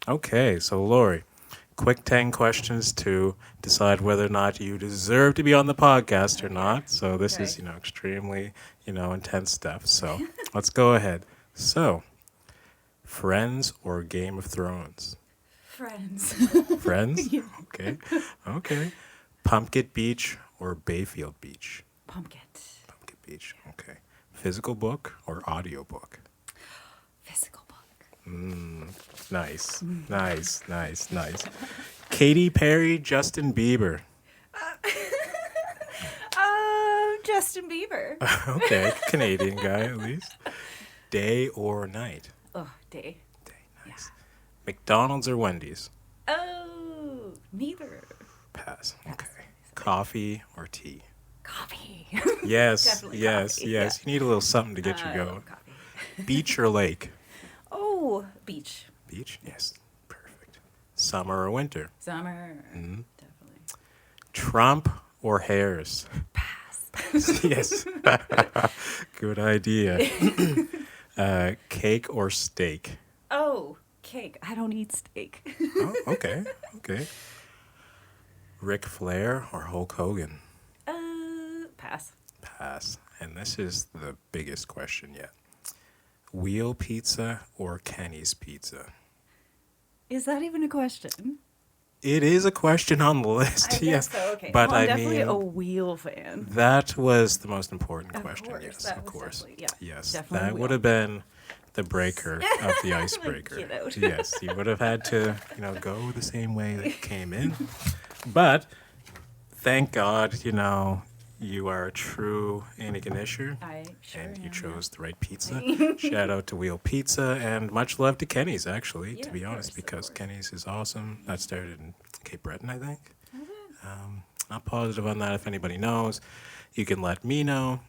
Okay, so Laurie, quick 10 questions to decide whether or not you deserve to be on the podcast or Okay. not. So this is, Okay. extremely, intense stuff. So let's go ahead. So, Friends or Game of Thrones? Friends. Friends? Yeah. Okay. Okay. Pumpkin Beach or Bayfield Beach? Pumpkin. Pumpkin Beach. Okay. Physical book or audio book? Physical book. Nice. Nice. Nice. Nice. Katy Perry, Justin Bieber. Justin Bieber. Okay. Canadian guy at least. Day or night? Oh, day. Day. Yeah. Nice. McDonald's or Wendy's? Oh, neither. Pass. Pass. Okay. Coffee or tea? Coffee. Yes. Definitely Yes. coffee. Yes. You need a little something to get you I going. love coffee. Beach or lake? Oh, beach. Beach? Yes. Perfect. Summer or winter? Summer. Mhm. Definitely. Trump or Harris? Pass. Yes. Good idea. Cake or steak? Oh, cake. I don't eat steak. Oh, okay. Okay. Ric Flair or Hulk Hogan? Pass. Pass. And this is the biggest question yet. Wheel pizza or Kenny's pizza? Is that even a question? It is a question on the list, I yes. guess so. Okay. But well, I'm I definitely mean, a wheel fan. that was the most important Of question, course, yes, that of was course. definitely- yeah, Yes, definitely that wheel. would have been the breaker of the icebreaker. Get out. Yes, you would have had to, go the same way that you came in. But thank God, you are a true Antigonisher. I sure And you am, chose the right pizza. Shout out to Wheel Pizza and much love to Kenny's, actually, Yeah, to be of honest, course, of because course. Kenny's is awesome. That started in Cape Breton, I think. Was it? Not positive on that. If anybody knows, you can let me know.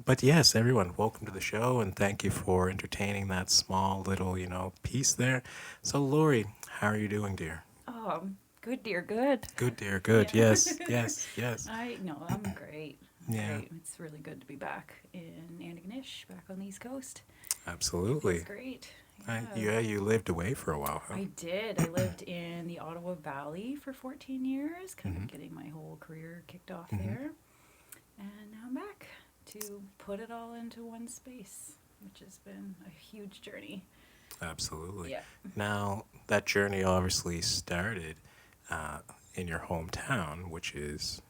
But yes, everyone, welcome to the show and thank you for entertaining that small little, piece there. So, Lori, how are you doing, dear? Oh, good, dear, good. Good, dear. Good. Yeah. Yes. Yes. Yes. I know, I'm great. Yeah. Great. It's really good to be back in Antigonish, back on the East Coast. Absolutely. It's great. You lived away for a while, huh? I did. I lived in the Ottawa Valley for 14 years, kind of getting my whole career kicked off there. And now I'm back to put it all into one space, which has been a huge journey. Absolutely. Yeah. Now, that journey obviously started in your hometown, which is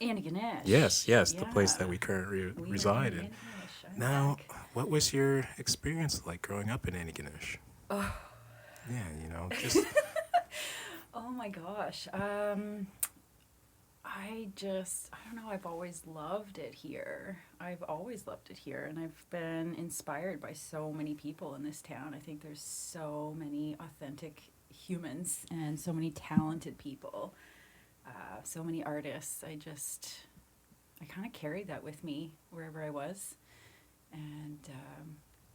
Antigonish. yes, the place that Yeah. we currently We are reside in in. Antigonish. I'm Now, back. what was your experience like growing up in Antigonish? Oh. Yeah, just Oh my gosh. I don't know, I've always loved it here. I've always loved it here, and I've been inspired by so many people in this town. I think there's so many authentic humans and so many talented people, so many artists. I kind of carried that with me wherever I was, and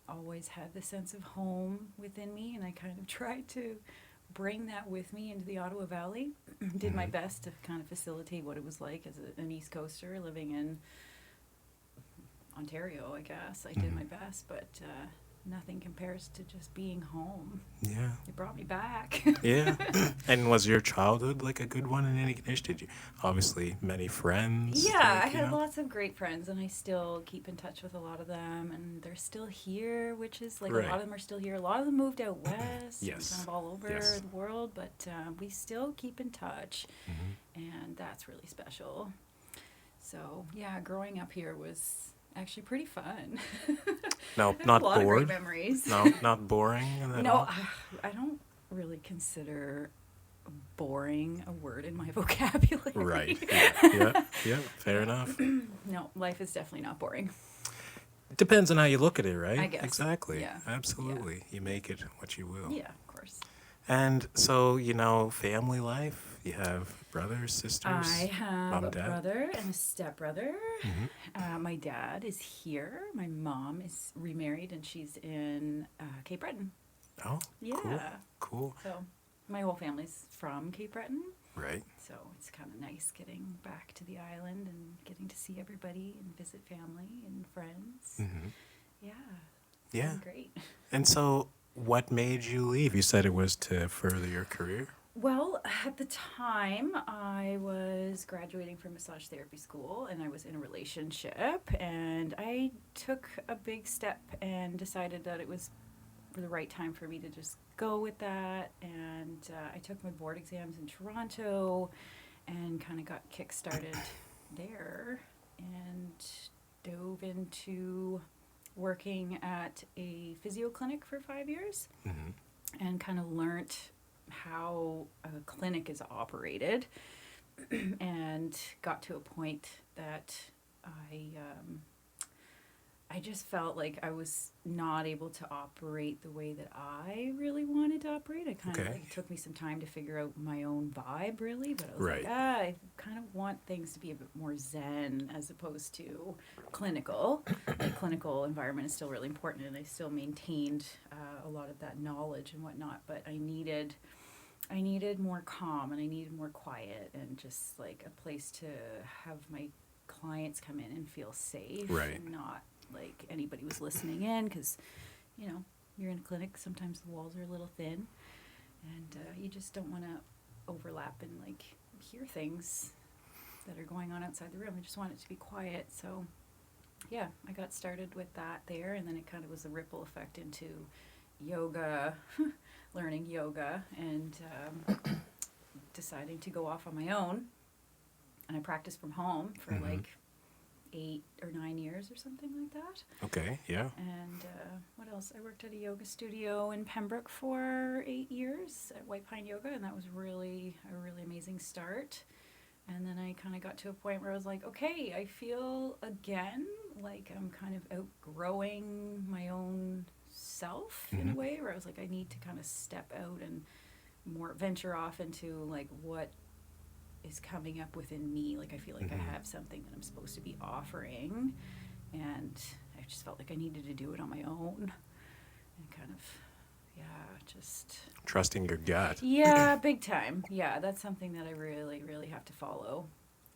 always had the sense of home within me, and I kind of tried to bring that with me into the Ottawa Valley. Did my best to kind of facilitate what it was like as an East Coaster living in Ontario, I guess. I did my best, but nothing compares to just being home. yeah. It brought me back. Yeah. And was your childhood like a good one in Antigonish? Did you obviously many friends? Yeah, like, I had lots of great friends, and I still keep in touch with a lot of them, and they're still here, which is like Right. a lot of them are still here. A lot of them moved out west, and Yes. kind of all over Yes. the world, but we still keep in touch, Mm-hmm. and that's really special. So yeah, growing up here was actually pretty fun. No, I have not a lot bored. of great memories. No, not boring at No, all. I don't really consider boring a word in my vocabulary. Right. Yeah. Fair enough. No, life is definitely not boring. It depends on how you look at it, right? I guess. Exactly. Yeah. Absolutely. You make it what you will. Yeah, of course. And so, family life, you have brothers, sisters, I have mom a and dad. brother and a stepbrother. Mm-hmm. My dad is here. My mom is remarried, and she's in Cape Breton. Oh, Yeah. cool. So my whole family's from Cape Breton. Right. So it's kind of nice getting back to the island and getting to see everybody and visit family and friends. Mm-hmm. Yeah. Yeah. Been great. And so, what made you leave? You said it was to further your career. Well, at the time, I was graduating from massage therapy school and I was in a relationship, and I took a big step and decided that it was the right time for me to just go with that. And I took my board exams in Toronto and kind of got kick-started there and dove into working at a physio clinic for 5 years Hmm. and kind of learned how a clinic is operated and got to a point that I I just felt like I was not able to operate the way that I really wanted to operate. I kind of Okay. like it took me some time to figure out my own vibe really, but I was Right. like, I kind of want things to be a bit more zen as opposed to clinical. The clinical environment is still really important, and I still maintained a lot of that knowledge and whatnot, but I needed more calm and I needed more quiet and just like a place to have my clients come in and feel safe Right. and not like anybody was listening in because, you know, you're in a clinic, sometimes the walls are a little thin and you just don't want to overlap and like hear things that are going on outside the room. I just want it to be quiet. So, yeah, I got started with that there, and then it kind of was a ripple effect into yoga, learning yoga, and deciding to go off on my own. And I practiced from home for Hmm. like 8 or 9 years or something like that. Okay. Yeah. And what else? I worked at a yoga studio in Pembroke for 8 years at White Pine Yoga, and that was really a really amazing start. And then I kind of got to a point where I was like, okay, I feel again like I'm kind of outgrowing my own self in a Hmm. way where I was like, I need to kind of step out and more venture off into like what is coming up within me. Like I feel like Hmm. I have something that I'm supposed to be offering, and I just felt like I needed to do it on my own and kind of, yeah, just Trusting your gut. yeah, big time. Yeah, that's something that I really, really have to follow.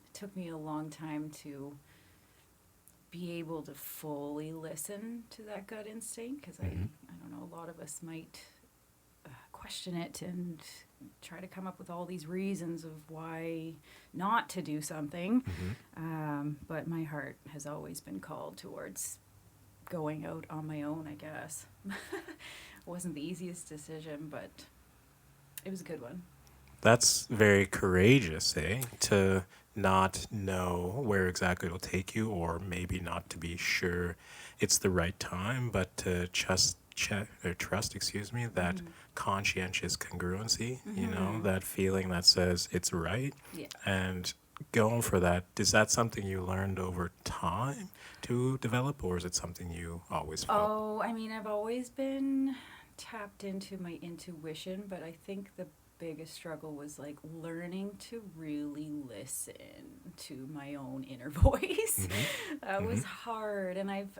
It took me a long time to be able to fully listen to that gut instinct because Hmm. I don't know, a lot of us might question it and try to come up with all these reasons of why not to do something. Hmm. But my heart has always been called towards going out on my own, I guess. It wasn't the easiest decision, but it was a good one. That's very courageous, eh? To not know where exactly it'll take you, or maybe not to be sure it's the right time, but to just check or trust, excuse me, that Mm-hmm. conscientious congruency, Mm-hmm. that feeling that says it's right, Yeah. and going for that. Is that something you learned over time to develop, or is it something you always felt? Oh, I mean, I've always been tapped into my intuition, but I think the biggest struggle was like learning to really listen to my own inner voice. Hmm. That Hmm. was hard, and I've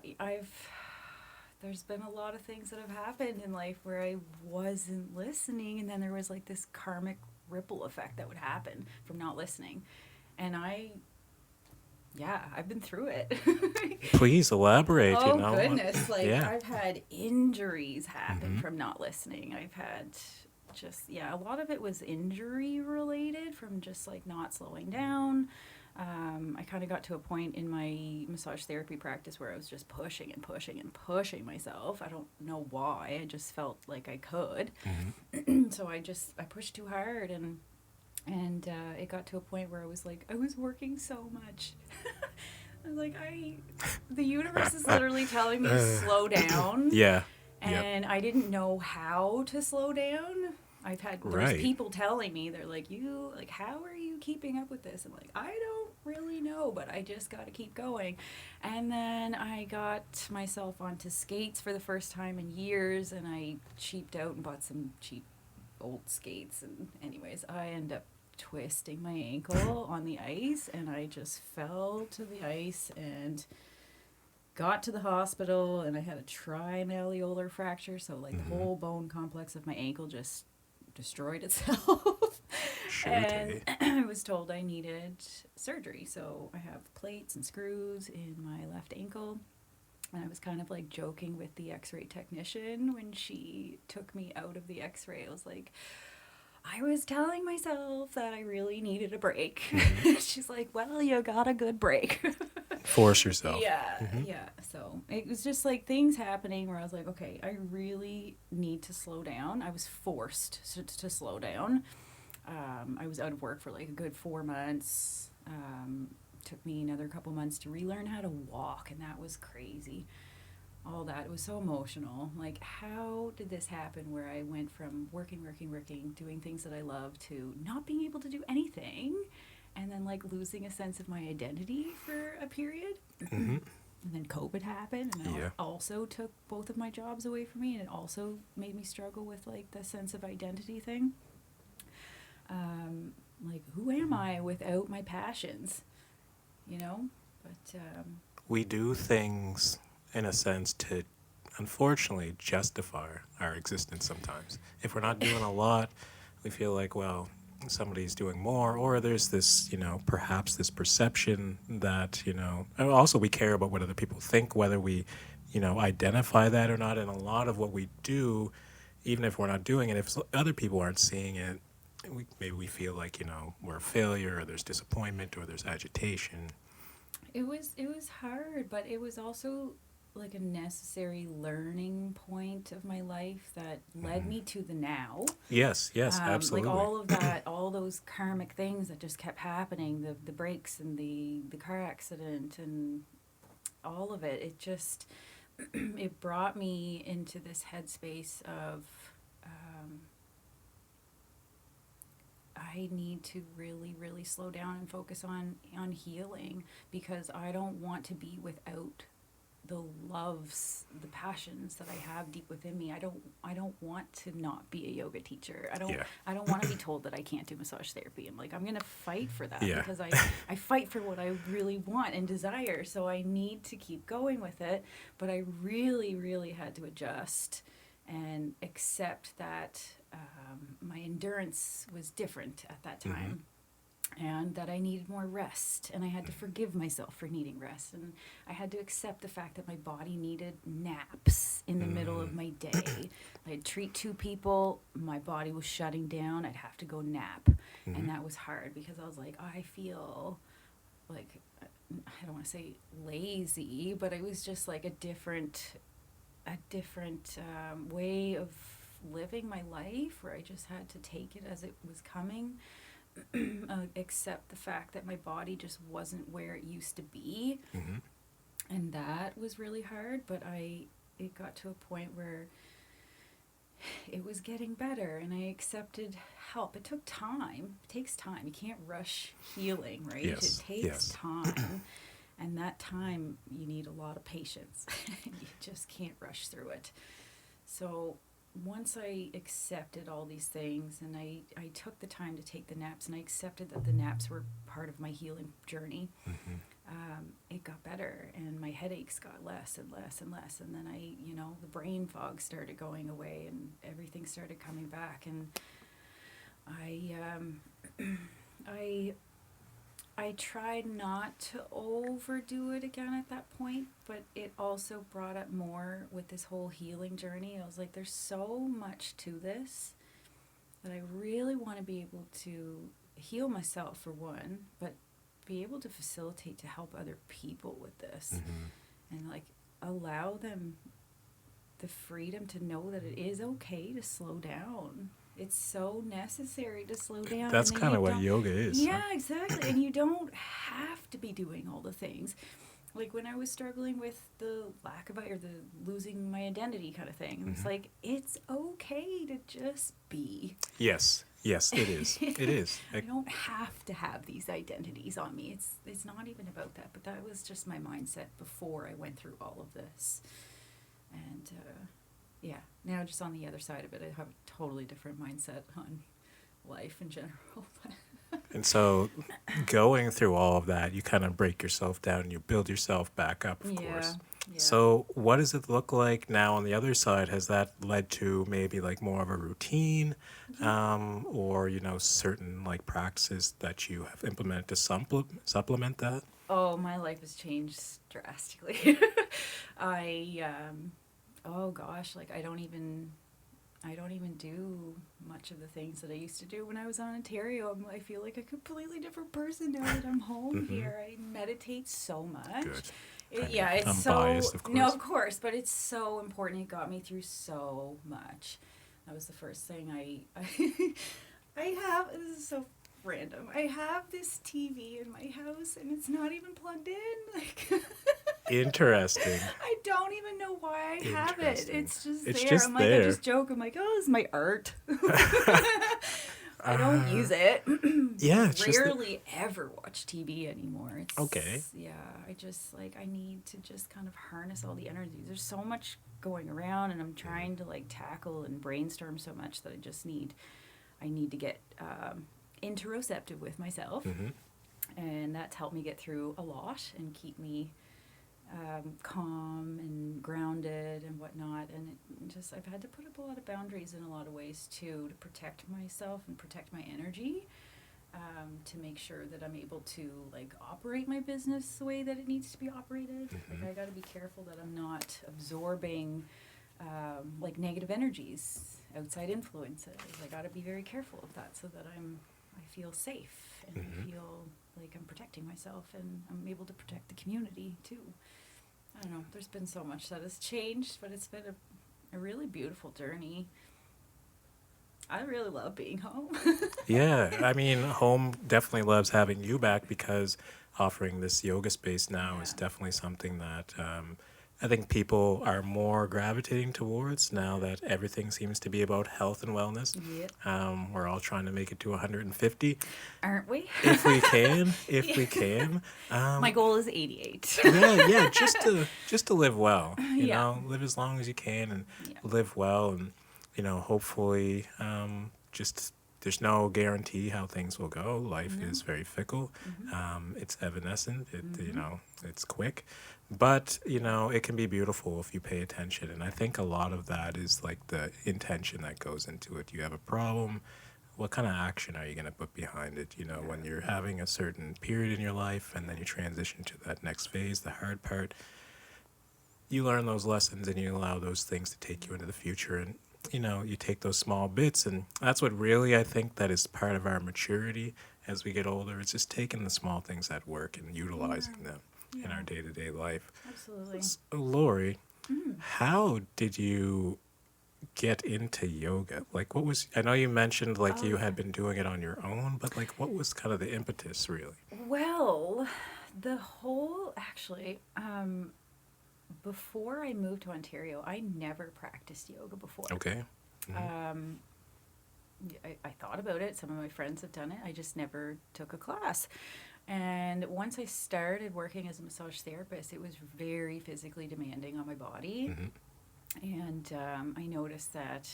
there's been a lot of things that have happened in life where I wasn't listening, and then there was like this karmic ripple effect that would happen from not listening. And yeah, I've been through it. Please elaborate, Oh goodness, like Yeah. I've had injuries happen Hmm. from not listening. I've had just, yeah, a lot of it was injury related from just like not slowing down. I kind of got to a point in my massage therapy practice where I was just pushing and pushing and pushing myself. I don't know why. I just felt like I could. Hmm. So I pushed too hard, and it got to a point where I was like, I was working so much. I was like, the universe is literally telling me to slow down, Yeah. Yep. and I didn't know how to slow down. There's Right. people telling me, they're like, how are you keeping up with this? I'm like, I don't really know, but I just got to keep going. And then I got myself onto skates for the first time in years, and I cheaped out and bought some cheap old skates. And anyways, I end up twisting my ankle on the ice, and I just fell to the ice and got to the hospital, and I had a trimalleolar fracture, so like the Hmm. whole bone complex of my ankle just destroyed itself. And Shoot. I was told I needed surgery, so I have plates and screws in my left ankle, And I was kind of like joking with the x-ray technician when she took me out of the x-ray. I was like, I was telling myself that I really needed a break. She's like, well, you got a good break. Force yourself. Yeah, yeah. So it was just like things happening where I was like, okay, I really need to slow down. I was forced to slow down. I was out of work for like a good 4 months. Took me another couple months to relearn how to walk, and that was crazy. All that, it was so emotional. Like, how did this happen where I went from working, doing things that I love to not being able to do anything, and then like losing a sense of my identity for a period? Hmm. And then COVID happened, and it Yeah. also took both of my jobs away from me, and it also made me struggle with like the sense of identity thing. Like, who am I without my passions? You know? But We do things in a sense to, unfortunately, justify our existence sometimes. If we're not doing a lot, we feel like, well, somebody's doing more, or there's this, perhaps this perception that, and also we care about what other people think, whether we, identify that or not. And a lot of what we do, even if we're not doing it, if other people aren't seeing it, maybe we feel like, we're a failure, or there's disappointment, or there's agitation. it was hard, but it was also like a necessary learning point of my life that led me to the now. Yes, yes, absolutely. Like all of that, all those karmic things that just kept happening, the breaks and the car accident and all of it. It just it brought me into this headspace of um, I need to really, really slow down and focus on healing, because I don't want to be without the loves, the passions that I have deep within me. I don't want to not be a yoga teacher. Yeah. I don't want to be told that I can't do massage therapy. I'm like, I'm gonna fight for that, Yeah. because I fight for what I really want and desire. So I need to keep going with it. But I really, really had to adjust and accept that my endurance was different at that time. And that I needed more rest, and I had to forgive myself for needing rest, and I had to accept the fact that my body needed naps in the middle of my day. I'd treat two people, my body was shutting down, I'd have to go nap, and that was hard because I was like, I feel like, I don't want to say lazy, but it was just like a different way of living my life, where I just had to take it as it was coming. Accept the fact that my body just wasn't where it used to be, and that was really hard. But it got to a point where it was getting better, and I accepted help. It took time. It takes time. You can't rush healing, right? Yes, It takes yes. time, and that time you need a lot of patience. You just can't rush through it. So once I accepted all these things, and I took the time to take the naps, and I accepted that the naps were part of my healing journey, it got better, and my headaches got less and less and less. And then the brain fog started going away, and everything started coming back. And I tried not to overdo it again at that point, but it also brought up more with this whole healing journey. I was like, there's so much to this that I really want to be able to heal myself, for one, but be able to facilitate to help other people with this, and like allow them the freedom to know that it is okay to slow down. It's so necessary to slow down. That's kind of what yoga is. Yeah, exactly. And you don't have to be doing all the things. Like when I was struggling with the lack of, or the losing my identity kind of thing, it's like, it's okay to just be. Yes, it is. It is. I don't have to have these identities on me. It's not even about that. But that was just my mindset before I went through all of this. And yeah, now just on the other side of it, I have a totally different mindset on life in general. And so going through all of that, you kind of break yourself down and you build yourself back up, of course. Yeah. So what does it look like now on the other side? Has that led to maybe like more of a routine, or, certain like practices that you have implemented to supplement that? Oh, my life has changed drastically. I oh gosh, like I don't even do much of the things that I used to do when I was on Ontario. I feel like a completely different person now that I'm home Mm-hmm. here. I meditate so much. Good. I mean, Yeah, it's I'm so, biased, of no, course. of course, but it's so important. It got me through so much. That was the first thing I have. This is so random. I have this TV in my house, and it's not even plugged in. Like, Interesting. I don't even know why I have it. Interesting. It's just It's there. just I'm like, I there. just joke. I'm like, oh, this is my art. I don't uh, use it. yeah, I it's just that. rarely ever watch TV anymore. Okay. It's, yeah, I just like, I need to just kind of harness all the energy. There's so much going around, and I'm trying to like tackle and brainstorm so much that I need to get interoceptive with myself. Mm-hmm. And that's helped me get through a lot and keep me calm and grounded and whatnot. And I've had to put up a lot of boundaries in a lot of ways too to protect myself and protect my energy, to make sure that I'm able to like operate my business the way that it needs to be operated. Mm-hmm. Like I got to be careful that I'm not absorbing like negative energies, outside influences. I got to be very careful of that so that I feel safe and Mm-hmm. I feel like I'm protecting myself and I'm able to protect the community too. I don't know. There's been so much that has changed, but it's been a really beautiful journey. I really love being home. Yeah, I mean, home definitely loves having you back because offering this yoga space now is Yeah. definitely something that I think people are more gravitating towards now that everything seems to be about health and wellness. Yep. We're all trying to make it to 150 Aren't we? if we can, if Yeah. we can. My goal is 88. Yeah, yeah, just to live well, Yeah. live as long as you can and Yeah. live well, and hopefully, just there's no guarantee how things will go. Life No. is very fickle. Mm-hmm. It's evanescent. Mm-hmm. It's quick, but it can be beautiful if you pay attention. And I think a lot of that is like the intention that goes into it. You have a problem. What kind of action are you going to put behind it? When Yeah. you're having a certain period in your life and then you transition to that next phase, the hard part, you learn those lessons and you allow those things to take you into the future. And, you take those small bits. And that's what really I think that is part of our maturity as we get older. It's just taking the small things that work and utilizing them in Yeah. our day to day life. Absolutely. So, Lori, Mm. how did you get into yoga? Like, I know you mentioned like Oh you yeah. had been doing it on your own, but like, what was kind of the impetus really? Well, the whole actually, before I moved to Ontario, I never practiced yoga before. Okay. Mm-hmm. Um, I thought about it. Some of my friends have done it. I just never took a class. And once I started working as a massage therapist, it was very physically demanding on my body. Mm-hmm. And I noticed that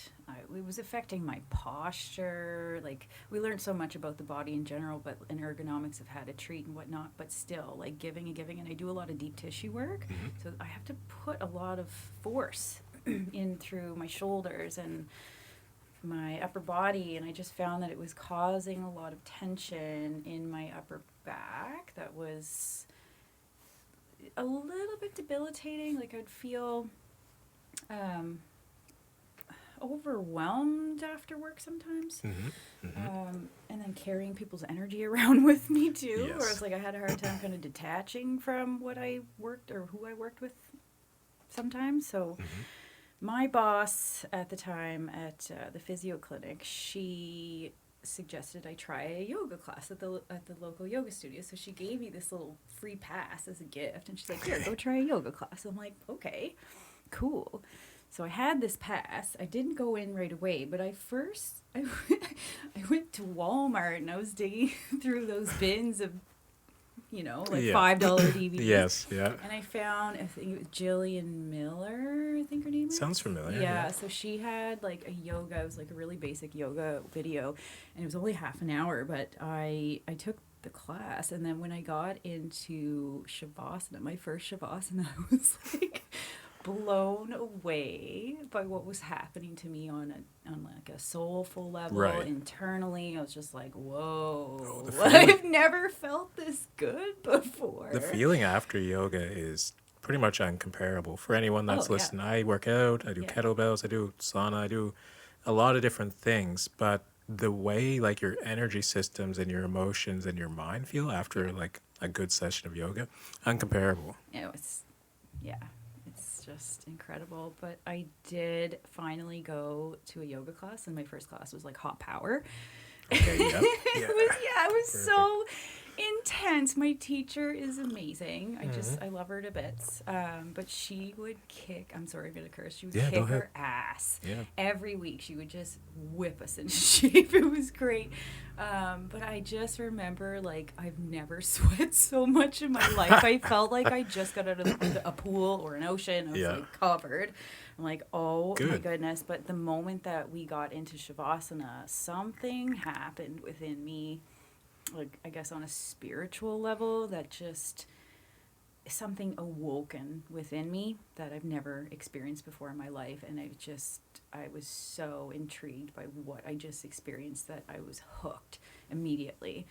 it was affecting my posture. Like, we learned so much about the body in general, but in ergonomics of how to treat and whatnot, but still, like, giving and giving. And I do a lot of deep tissue work. Mm-hmm. So I have to put a lot of force in through my shoulders and my upper body. And I just found that it was causing a lot of tension in my upper back that was a little bit debilitating. Like, I'd feel um, overwhelmed after work sometimes. Mm-hmm. Mm-hmm. And then carrying people's energy around with me too. Yes. Where it's like I had a hard time kind of detaching from what I worked or who I worked with sometimes. So Mm-hmm. my boss at the time at the physio clinic, she suggested I try a yoga class at the local yoga studio. So she gave me this little free pass as a gift, and she's like, "Here, go try a yoga class." I'm like, "Okay, cool." So I had this pass. I didn't go in right away, but I went to Walmart and I was digging through those bins of, like Yeah. $5 DVDs. Yes. Yeah. And I found, I think it was Jillian Miller, I think her name is. Sounds familiar. Yeah, so she had like a yoga, it was like a really basic yoga video, and it was only half an hour, but I took the class, and then when I got into Shavasana, my first Shavasana, I was like, blown away by what was happening to me on like a soulful level Right. internally. I was just like, Oh, whoa, the feeling, I've never felt this good before. the feeling after yoga is pretty much uncomparable. For anyone Oh that's yeah, listening, I work out, I do yeah. kettlebells, I do sauna, I do a lot of different things, but the way like your energy systems and your emotions and your mind feel after like a good session of yoga, uncomparable. It's yeah, it's just incredible. But I did finally go to a yoga class, and my first class was like hot power. Okay, yep. Yeah. It was Perfect. so intense. My teacher is amazing. Mm-hmm. I love her to bits. But she would kick. I'm sorry, I'm gonna curse. She would Yeah, go kick ahead. her ass Yeah. every week. She would just whip us into shape. It was great. But I just remember like I've never sweat so much in my life. I felt like I just got out of a pool or an ocean. I was Yeah. like covered. I'm like, oh my Good. goodness. But the moment that we got into Shavasana, something happened within me, like, I guess on a spiritual level, that just something awoken within me that I've never experienced before in my life. And I was so intrigued by what I just experienced that I was hooked immediately.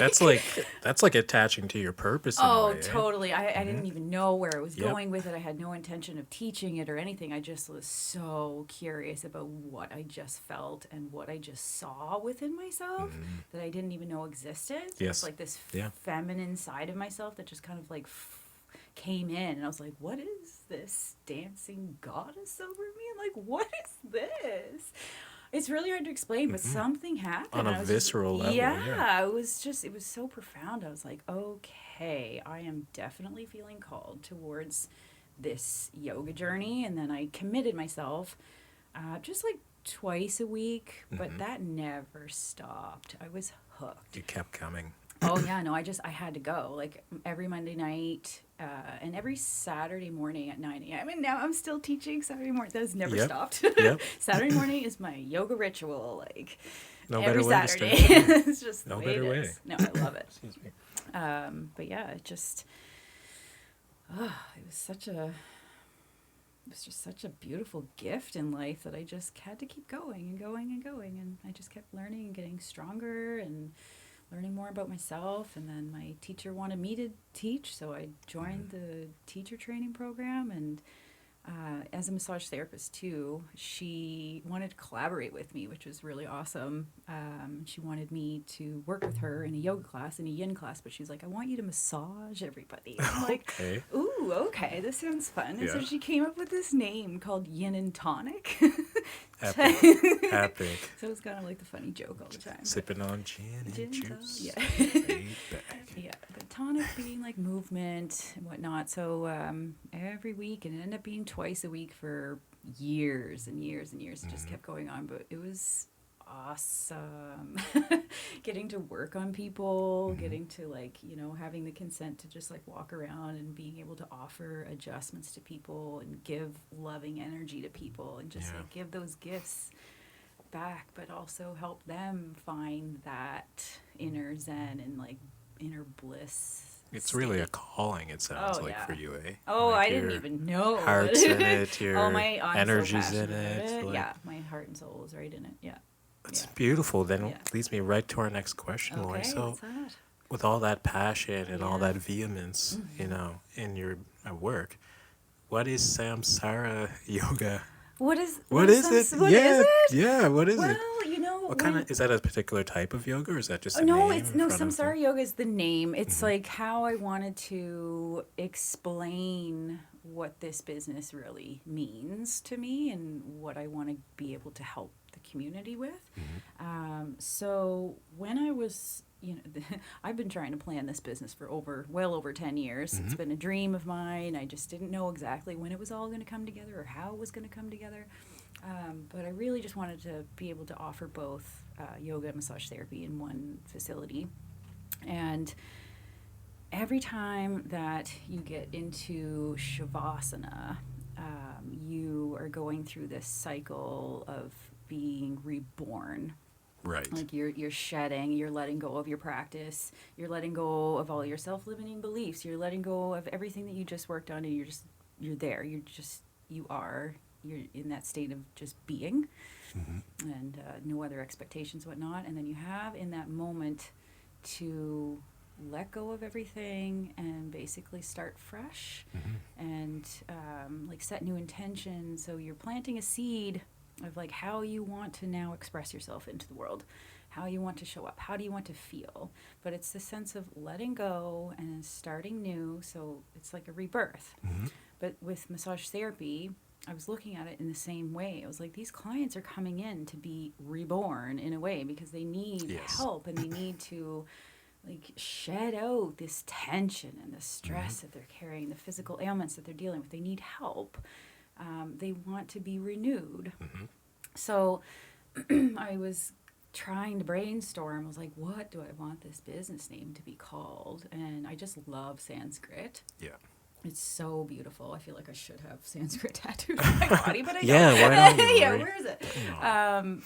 That's like attaching to your purpose in a Oh, way, eh? totally. I Mm-hmm. didn't even know where I was Yep. going with it. I had no intention of teaching it or anything. I just was so curious about what I just felt and what I just saw within myself Mm-hmm. that I didn't even know existed. It's Yes. like this Yeah. feminine side of myself that just kind of like came in. And I was like, what is this dancing goddess over me? I'm like, what is this? It's really hard to explain, but Mm-hmm. something happened. On a and I was just- visceral level, yeah. it was so profound. I was like, okay, I am definitely feeling called towards this yoga journey. And then I committed myself just like twice a week, but Mm-hmm. that never stopped. I was hooked. It kept coming. Oh yeah, no, I had to go like every Monday night and every Saturday morning at 9 a.m. And now I'm still teaching Saturday morning. That has never Yep. stopped. Yep. Saturday morning is my yoga ritual. Like No every better way to Saturday, start. it's just the No way better it way. is. No, I love it. Excuse me. But yeah, it was such a. It was just such a beautiful gift in life that I just had to keep going and going and going. And I just kept learning and getting stronger and learning more about myself. And then my teacher wanted me to teach, so I joined the teacher training program. And as a massage therapist too, she wanted to collaborate with me, which was really awesome. She wanted me to work with her in a yoga class, in a yin class, but she's like, I want you to massage everybody. I'm like, Okay. ooh, okay, this sounds fun. And so Yeah. she came up with this name called Yin and Tonic. Epic. Epic. So it was kind of like the funny joke all the time. Sipping on gin and Gin and juice. yeah. Laid back. Yeah, but tonic being like movement and whatnot. So every week, and it ended up being twice a week for years and years and years. It just kept going on, but it was awesome. Getting to work on people, getting to like, having the consent to just like walk around and being able to offer adjustments to people and give loving energy to people and just Yeah. like give those gifts back, but also help them find that inner zen and like inner bliss. It's really a state. calling, it sounds Oh, like, yeah. for you, eh? Oh, Like I didn't your even know. heart's in it, your I'm so energy's in passionate about it. Like, Yeah, my heart and soul is right in it. Yeah. it's Yeah. beautiful. Then Yeah. leads me right to our next question, Laurie. Okay, So, what's that? with all that passion and all Yeah. that vehemence, in your work, what is Samsara yoga? What is What is it? What Yeah, is it? yeah. What is it? Well, What kind of is that? A particular type of yoga, or is that just a no, name it's in no front of the- Samsara yoga is the name. It's like how I wanted to explain what this business really means to me and what I want to be able to help the community with. So when I was, I've been trying to plan this business for well over 10 years. It's been a dream of mine. I just didn't know exactly when it was all going to come together or how it was going to come together. But I really just wanted to be able to offer both yoga and massage therapy in one facility. And every time that you get into Shavasana, you are going through this cycle of being reborn. Right. Like you're shedding, you're letting go of your practice, you're letting go of all your self-limiting beliefs, you're letting go of everything that you just worked on, and you're just you're there. You're in that state of just being, and no other expectations, whatnot. And then you have in that moment to let go of everything and basically start fresh, and like set new intentions. So you're planting a seed of like how you want to now express yourself into the world, how you want to show up, how do you want to feel. But it's the sense of letting go and then starting new. So it's like a rebirth. But with massage therapy, I was looking at it in the same way. I was like, these clients are coming in to be reborn in a way, because they need help, and they need to like shed out this tension and the stress that they're carrying, the physical ailments that they're dealing with. They need help. They want to be renewed. So I was trying to brainstorm. I was like, what do I want this business name to be called? And I just love Sanskrit. Yeah. It's so beautiful. I feel like I should have Sanskrit tattooed on my body, but I don't. Yeah, why don't you? Yeah, where is it?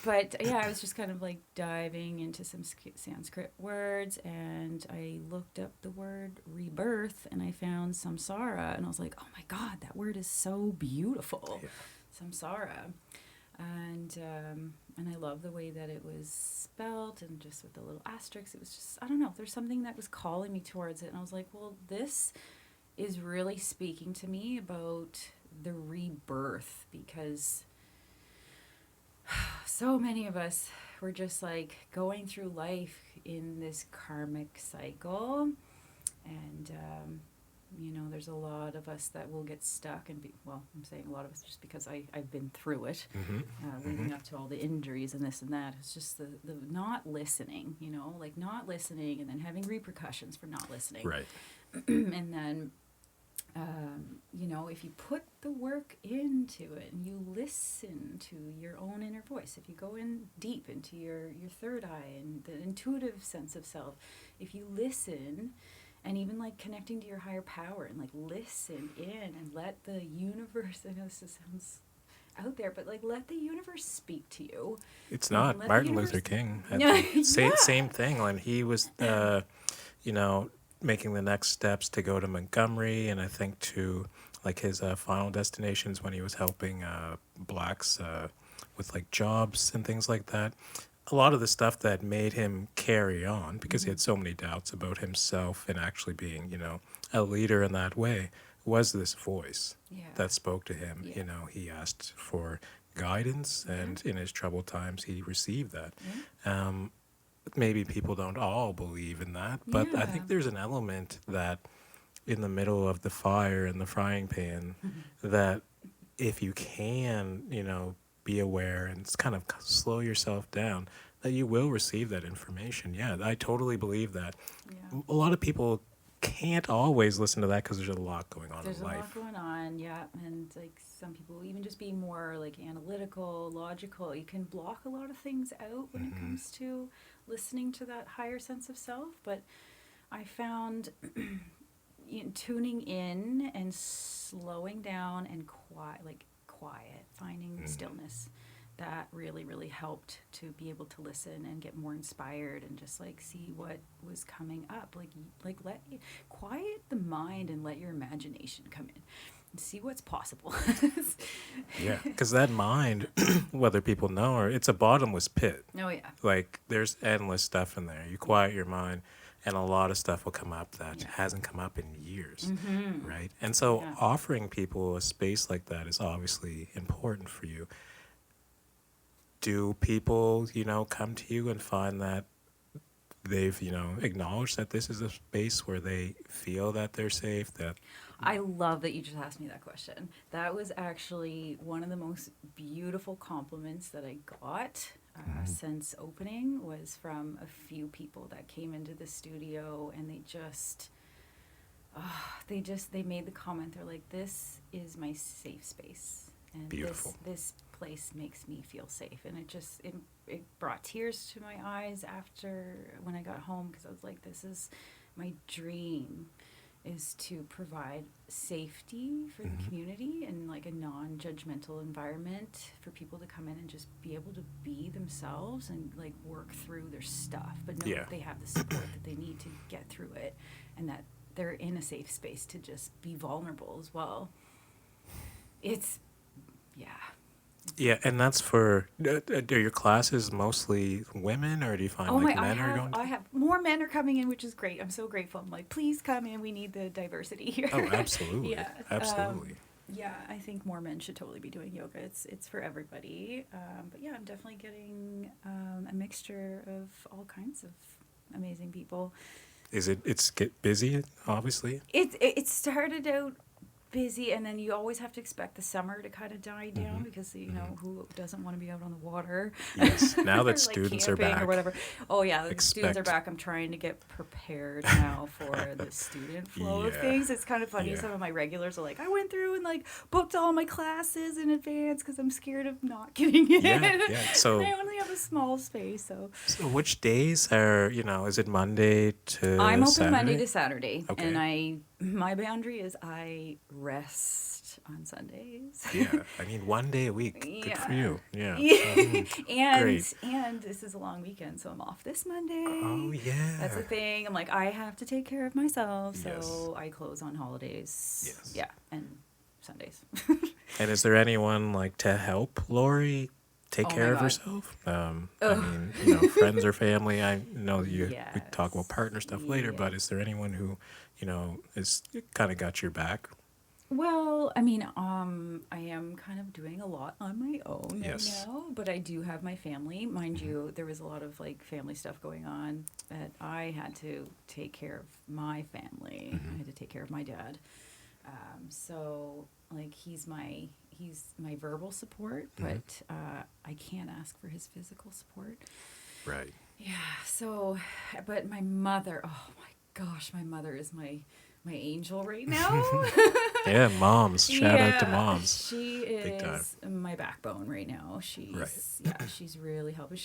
But yeah, I was just kind of like diving into some Sanskrit words, and I looked up the word rebirth, and I found Samsara, and I was like, oh my God, that word is so beautiful. Yeah. Samsara. And I love the way that it was spelled, and just with the little asterisks. It was just, I don't know, there's something that was calling me towards it, and I was like, well, this is really speaking to me about the rebirth, because so many of us were just like going through life in this karmic cycle, and there's a lot of us that will get stuck and I'm saying a lot of us just because I've been through it, leading up to all the injuries and this and that. It's just the not listening, like not listening, and then having repercussions for not listening. Right. And then if you put the work into it and you listen to your own inner voice, if you go in deep into your third eye and the intuitive sense of self, if you listen, and even like connecting to your higher power and like listen in and let the universe, I know this sounds out there, but like let the universe speak to you. It's not. Martin Luther King had same thing when he was, making the next steps to go to Montgomery, and I think to like his final destinations when he was helping blacks with like jobs and things like that. A lot of the stuff that made him carry on, because he had so many doubts about himself and actually being, a leader in that way, was this voice that spoke to him. Yeah. He asked for guidance, and in his troubled times, he received that. Yeah. Maybe people don't all believe in that, but I think there's an element that in the middle of the fire and the frying pan, that if you can, be aware and kind of slow yourself down, that you will receive that information. Yeah, I totally believe that. Yeah. A lot of people can't always listen to that because there's a lot going on in life. There's a lot going on, yeah. And like some people, even just being more like analytical, logical, you can block a lot of things out when it comes to listening to that higher sense of self. But I found tuning in and slowing down and quiet, finding stillness, that really, really helped to be able to listen and get more inspired and just like see what was coming up. Like quiet the mind and let your imagination come in and see what's possible. Yeah, because that mind, whether people know or it's a bottomless pit. Oh yeah. Like there's endless stuff in there. You quiet your mind, and a lot of stuff will come up that hasn't come up in years, right? And so offering people a space like that is obviously important for you. Do people, come to you and find that they've, acknowledged that this is a space where they feel that they're safe? That I love that you just asked me that question. That was actually one of the most beautiful compliments that I got since opening, was from a few people that came into the studio, and they made the comment. They're like, this is my safe space, and beautiful. This place makes me feel safe. And it brought tears to my eyes after when I got home, because I was like, this is my dream, is to provide safety for the community and like a non-judgmental environment for people to come in and just be able to be themselves and like work through their stuff, but know that they have the support that they need to get through it, and that they're in a safe space to just be vulnerable as well. It's, yeah. Yeah, and that's for are your classes mostly women, or do you find Oh like my, men are going I to? have more men are coming in, which is great. I'm so grateful. I'm like, please come in. We need the diversity here. Oh, absolutely, Yeah. absolutely. Yeah, I think more men should totally be doing yoga. It's for everybody. But yeah, I'm definitely getting a mixture of all kinds of amazing people. Is it's get busy? Obviously. It started out busy, and then you always have to expect the summer to kind of die down, Hmm. because you Hmm. know who doesn't want to be out on the water Yes. Now that or like students are camping or back, whatever. Oh yeah, the students are expect. back. I'm trying to get prepared now for the student flow of Yeah. things. It's kind of funny. Yeah. Some of my regulars are like, I went through and like booked all my classes in advance because I'm scared of not getting in, Yeah. Yeah. and I only have a small space. So which days are, is it Monday I'm to open Monday Saturday? to Saturday, and Okay. my boundary is I rest on Sundays. Yeah. I mean, one day a week. Good for Yeah. you. Yeah. Yeah. Great. And this is a long weekend, so I'm off this Oh, Monday. That's the yeah. thing. I'm like, I have to take care of myself, Yes. so I close on holidays. Yes. Yeah, and Sundays. And is there anyone like to help Lori take Oh my care of god. herself? I Ugh. mean, friends or family. I know we talk about Yes. partner stuff later, Yeah. but is there anyone who, is kind of got your back? Well, I mean, I am kind of doing a lot on my own right Yes. now, but I do have my family. Mind Hmm. you, there was a lot of like family stuff going on that I had to take care of my family. I Hmm. had to take care of my dad. So like he's my verbal support, Hmm. but I can't ask for his physical support. Right. Yeah. So, but my mother, oh my gosh, my mother is my angel right now. Yeah, moms. Shout out to Yeah, moms. she Big time. is my backbone right now. Right. She's really helping.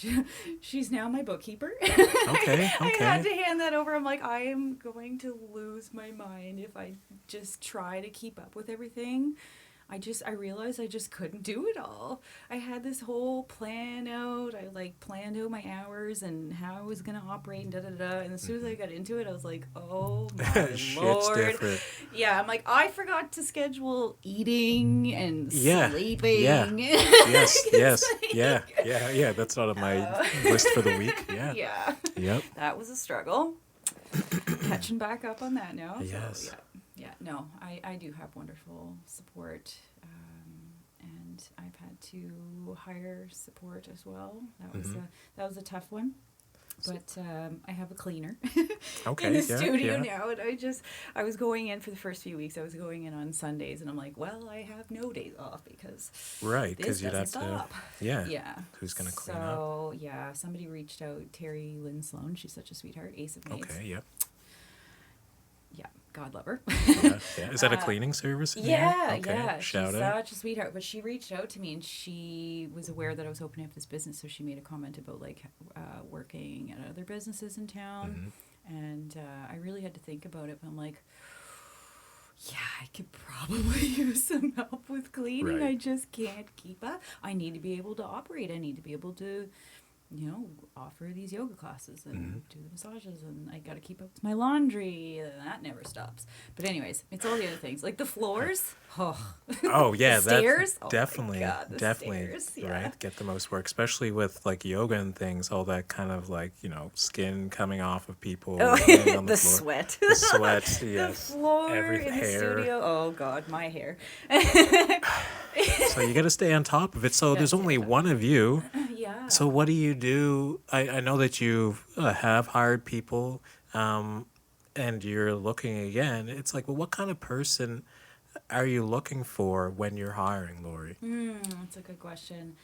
She's now my bookkeeper. Okay. I had Okay. to hand that over. I'm like, I am going to lose my mind if I just try to keep up with everything. I realized I just couldn't do it all. I had this whole plan out. I like planned out my hours and how I was gonna operate and da da da. And as soon as I got into it, I was like, oh my Shit's lord. different. Yeah, I'm like, I forgot to schedule eating and Yeah. Yeah. sleeping. Yes. It's Yes. Yeah. like, Yeah. Yeah. That's not on my uh, list for the week. Yeah. yeah, Yep. that was a struggle. Catching back up on that now. Yes. So yeah, no, I do have wonderful support, and I've had to hire support as well. That was a tough one. But I have a cleaner Okay. in the Yeah. studio Yeah. now, and I was going in for the first few weeks. I was going in on Sundays, and I'm like, well, I have no days off because Right. this Because you'd doesn't have stop. to. Yeah. Yeah. Who's gonna clean up? So yeah, somebody reached out. Terry Lynn Sloan. She's such a sweetheart. Ace of Maids. Okay. Yep. Yeah, God love her. Yeah. Yeah. Is that a cleaning service? In here? Yeah, Okay. yeah. Shout She's out. such a sweetheart. But she reached out to me, and she was aware that I was opening up this business, so she made a comment about like working at other businesses in town. Mhm. And I really had to think about it. But I'm like, yeah, I could probably use some help with cleaning. Right. I just can't keep up. I need to be able to operate. I need to be able to, offer these yoga classes and Mhm. do the massages, and I got to keep up with my laundry, and that never stops. But anyways, it's all the other things like the floors. Oh, Oh yeah, the that's stairs. Oh my definitely, God, the definitely stairs, yeah. right. Get the most work, especially with like yoga and things. All that kind of like skin coming off of people, Oh, laying on the the floor. sweat. The sweat, The yes. floor Every in the hair. studio. Oh God, my hair. So you got to stay on top of it. So Gotta there's stay on only top. one of you. Yeah. So what do you do? I know that you have hired people, and you're looking again. It's like, well, what kind of person are you looking for when you're hiring, Lori? That's a good question.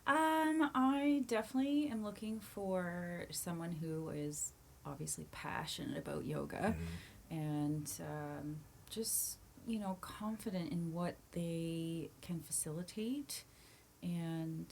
I definitely am looking for someone who is obviously passionate about yoga and just, confident in what they can facilitate. And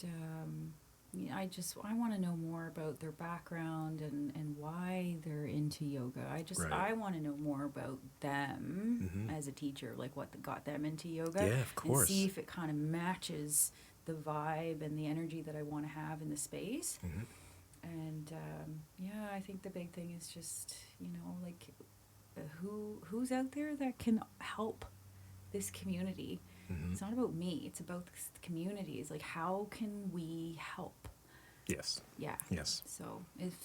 I want to know more about their background and why they're into yoga. Right. I want to know more about them Mhm. as a teacher, like what got them into yoga. Yeah, of course. And see if it kind of matches the vibe and the energy that I want to have in the space. Mhm. And I think the big thing is just who's out there that can help this community. Mm-hmm. It's not about me. It's about the communities. Like, how can we help? Yes. Yeah. Yes. So if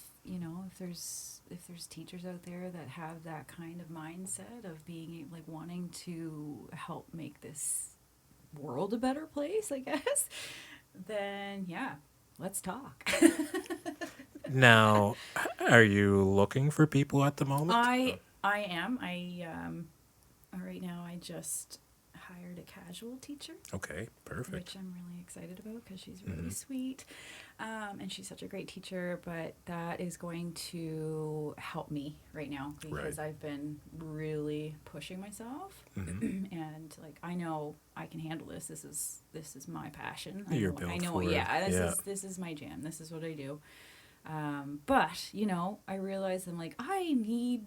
there's teachers out there that have that kind of mindset of being like wanting to help make this world a better place, I guess, then yeah, let's talk. Now, are you looking for people at the moment? I am. Right now I just hired a casual teacher, Okay, perfect. which I'm really excited about because she's really Mm-hmm. sweet, and she's such a great teacher. But that is going to help me right now because Right. I've been really pushing myself, Mm-hmm. and like I know I can handle this. This is my passion. You're I built know. for it. Yeah, Yeah. this is my jam. This is what I do. But I realize I'm like I need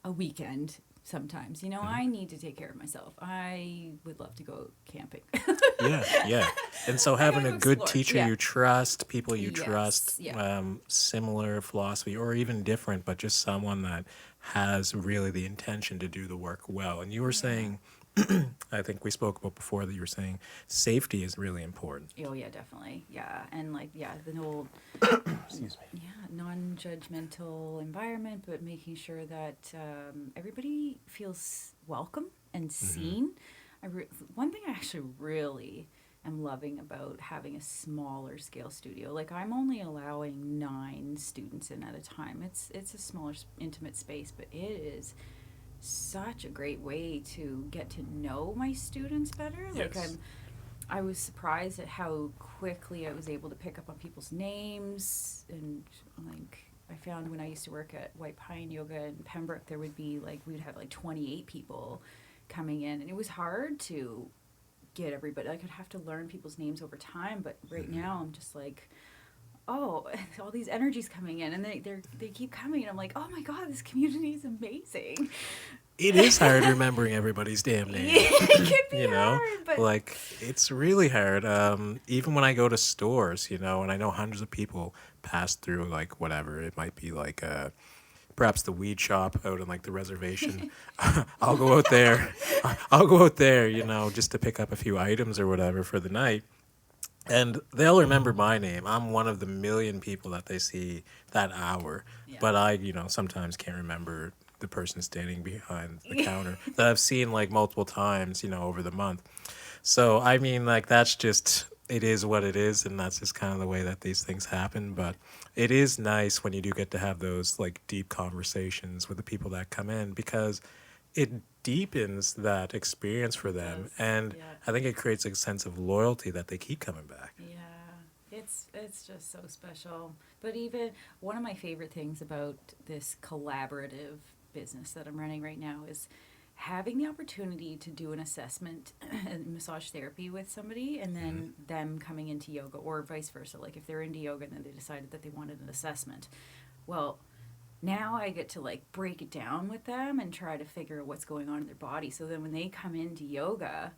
a weekend sometimes. Mm-hmm. I need to take care of myself. I would love to go camping. Yeah, yeah. And so I having got a to good explore. teacher Yeah. you trust, people you Yes. trust, Yeah. similar philosophy or even different, but just someone that has really the intention to do the work well. And you were Yeah. saying, I think we spoke about before that you were saying safety is really important. Oh yeah, definitely. Yeah, and like the whole Excuse me. non-judgmental environment, but making sure that everybody feels welcome and Mm-hmm. seen. One thing I actually really am loving about having a smaller scale studio, like I'm only allowing 9 students in at a time. It's a smaller, intimate space, but it is such a great way to get to know my students better. Like Yes. I was surprised at how quickly I was able to pick up on people's names. And like I found when I used to work at White Pine Yoga in Pembroke, there would be like we'd have like 28 people coming in, and it was hard to get everybody. Like I'd have to learn people's names over time, but right Mm-hmm. now I'm just like, oh, all these energies coming in, and they keep coming, and I'm like, oh my god, this community is amazing. It is hard remembering everybody's damn name. It can be You know, hard, but like it's really hard. Even when I go to stores, and I know hundreds of people pass through, like whatever it might be, like perhaps the weed shop out in like the reservation. I'll go out there. I'll go out there, just to pick up a few items or whatever for the night. And they'll remember my name. I'm one of the million people that they see that hour. yeah. But I, sometimes can't remember the person standing behind the counter that I've seen like multiple times, over the month. So, I mean, like, that's just, it is what it is. And that's just kind of the way that these things happen. But it is nice when you do get to have those like deep conversations with the people that come in because it deepens that experience for them. Does. And Yeah. I think it creates a sense of loyalty that they keep coming back. Yeah. It's just so special. But even one of my favorite things about this collaborative business that I'm running right now is having the opportunity to do an assessment and massage therapy with somebody and then them coming into yoga or vice versa. Like if they're into yoga and then they decided that they wanted an assessment. Well, now I get to like break it down with them and try to figure out what's going on in their body. So then when they come into yoga,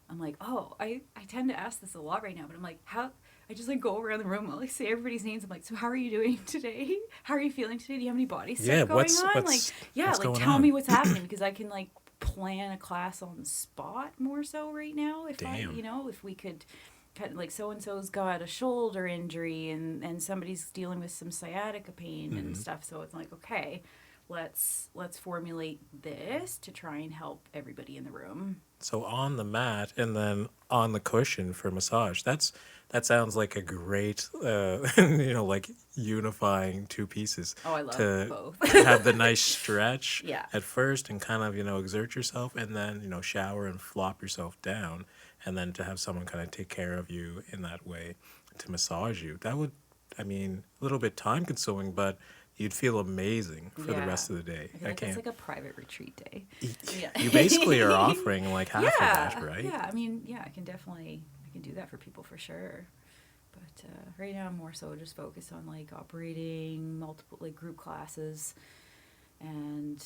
I'm like, oh, I tend to ask this a lot right now, but I'm like, how? I just like go around the room, I'll like say everybody's names. I'm like, so how are you doing today? How are you feeling today? Do you have any body stuff Yeah, going on? Like, yeah, what's like going tell on? me what's happening because I can like plan a class on the spot more so right now. If Damn. if we could kind of like so and so's got a shoulder injury and somebody's dealing with some sciatica pain and stuff. So it's like, okay, let's formulate this to try and help everybody in the room. So on the mat and then on the cushion for massage. That sounds like a great, like unifying two pieces Oh, I love to both. have the nice stretch Yeah. at first and kind of, exert yourself and then, shower and flop yourself down and then to have someone kind of take care of you in that way to massage you. That would, I mean, a little bit time consuming, but you'd feel amazing for the Yeah. rest of the day. I feel like it's like a private retreat day. Yeah. You basically are offering like half of that, right? Yeah. I mean, yeah, I can do that for people for sure. But right now, I'm more so just focused on like operating multiple like group classes and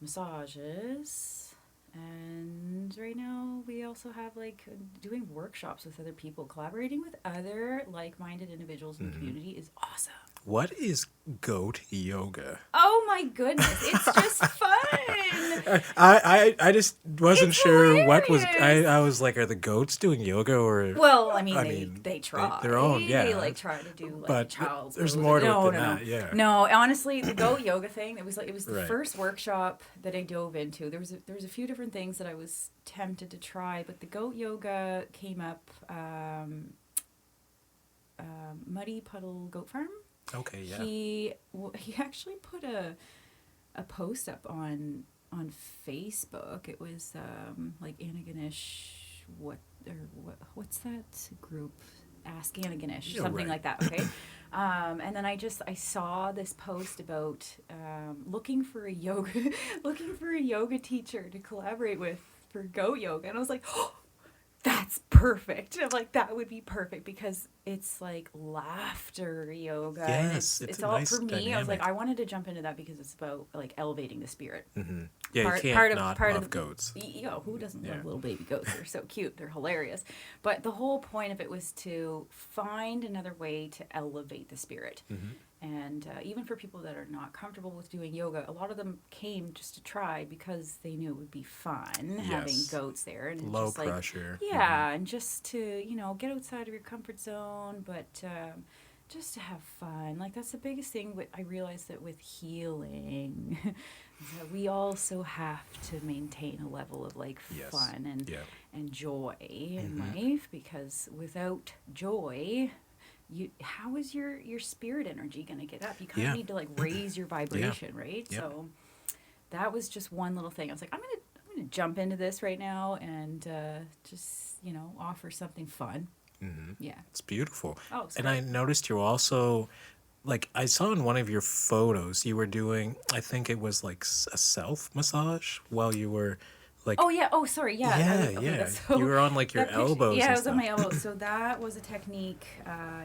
massages. And right now, we also have like doing workshops with other people, collaborating with other like-minded individuals in the community is awesome. what is goat yoga? Oh my goodness, it's just fun. I just wasn't It's sure what was. hilarious. I was like, are the goats doing yoga or? Well, I mean, I they mean, they try. their own, They yeah. like try to do like But child's there's pose. more to it No, than no, no, that. Yeah. no. Honestly, the goat yoga thing. It was the Right. first workshop that I dove into. There was a few different things that I was tempted to try, but the goat yoga came up. Muddy Puddle Goat Farm. Okay. Yeah. He actually put a post up on Facebook. It was like Antigonish, what's that group? Ask Antigonish, Yeah, something right. like that. Okay. And then I saw this post about looking for a yoga looking for a yoga teacher to collaborate with for goat yoga, and I was like, oh, that's perfect. I'm like, that would be perfect because it's like laughter yoga. And Yes, it's it's a all nice for me. I was like, dynamic. I wanted to jump into that because it's about like elevating the spirit. Yeah, you can't not Part love of goats. who doesn't Yeah. love little baby goats? They're so cute. They're hilarious. But the whole point of it was to find another way to elevate the spirit. And even for people that are not comfortable with doing yoga, a lot of them came just to try because they knew it would be fun having Yes. goats there. And Low just like, pressure. yeah, and just to, get outside of your comfort zone, but just to have fun. Like, that's the biggest thing. I realized that with healing, that we also have to maintain a level of like Yes. fun Yeah. and joy in life, because without joy, how is your spirit energy going to get up? You kind of Yeah. need to like raise your vibration, right? Yep. So that was just one little thing. I was like, I'm gonna jump into this right now and just offer something fun. Yeah. It's beautiful. Oh, it's and great. I noticed you're also, like, I saw in one of your photos, you were doing, I think it was like a self massage while you were like, Oh yeah. Oh, sorry. Yeah. yeah, Okay, yeah. so You were on like your that picture- elbows. Yeah, and I was on my stuff. elbows. So that was a technique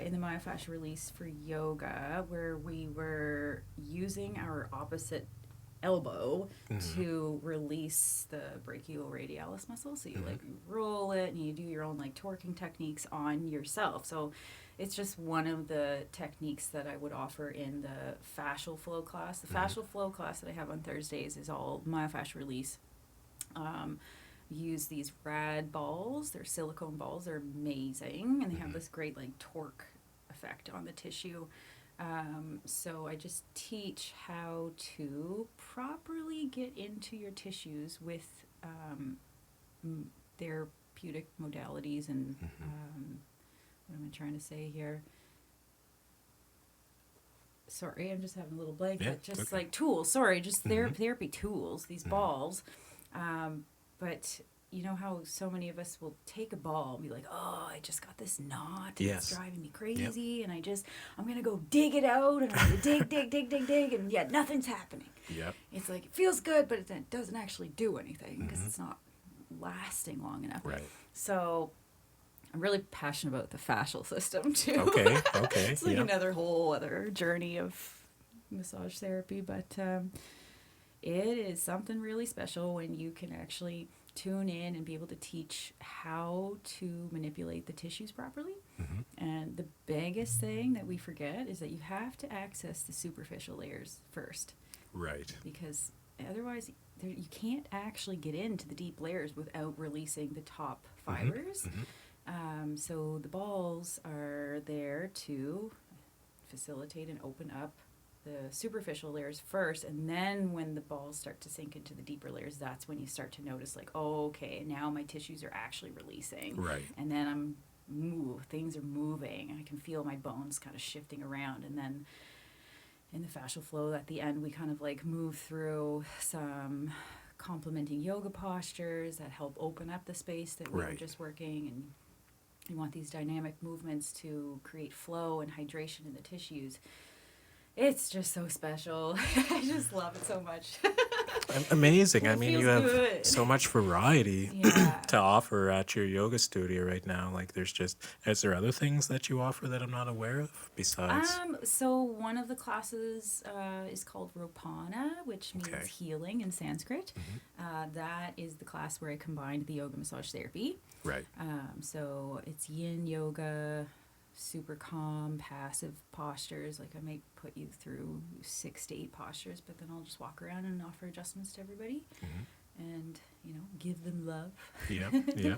in the myofascial release for yoga, where we were using our opposite elbow to release the brachioradialis muscle. So you like roll it and you do your own like torquing techniques on yourself. So it's just one of the techniques that I would offer in the fascial flow class. The fascial flow class that I have on Thursdays is all myofascial release. Use these rad balls. They're silicone balls. They're amazing, and they have this great like torque effect on the tissue. So I just teach how to properly get into your tissues with therapeutic modalities and what am I trying to say here? Sorry, I'm just having a little blank. Yeah, But just okay. like tools. Sorry, just therapy tools. These balls. But you know how so many of us will take a ball and be like, oh, I just got this knot and Yes. it's driving me crazy, and I'm going to go dig it out, and I'm going to dig, and yet nothing's happening. Yep. It's like, it feels good, but it doesn't actually do anything because it's not lasting long enough. Right. So I'm really passionate about the fascial system too. Okay. Okay. It's like yeah. another whole other journey of massage therapy, but it is something really special when you can actually tune in and be able to teach how to manipulate the tissues properly. And the biggest thing that we forget is that you have to access the superficial layers first, Right. because otherwise you can't actually get into the deep layers without releasing the top fibers. So the balls are there to facilitate and open up the superficial layers first, and then when the balls start to sink into the deeper layers, that's when you start to notice like, oh, okay, now my tissues are actually releasing. Right. And then things are moving. I can feel my bones kind of shifting around, and then in the fascial flow at the end, we kind of like move through some complementing yoga postures that help open up the space that we were Right. just working. And you want these dynamic movements to create flow and hydration in the tissues. It's just so special. I just love it so much. Amazing. I It mean, feels you have good. so much variety Yeah. to offer at your yoga studio right now. Like, is there other things that you offer that I'm not aware of besides? So one of the classes is called Ropana, which means Okay. healing in Sanskrit. That is the class where I combined the yoga massage therapy. Right. So it's yin yoga, super calm, passive postures. Like I might put you through 6 to 8 postures, but then I'll just walk around and offer adjustments to everybody and, give them love. Yeah, yeah.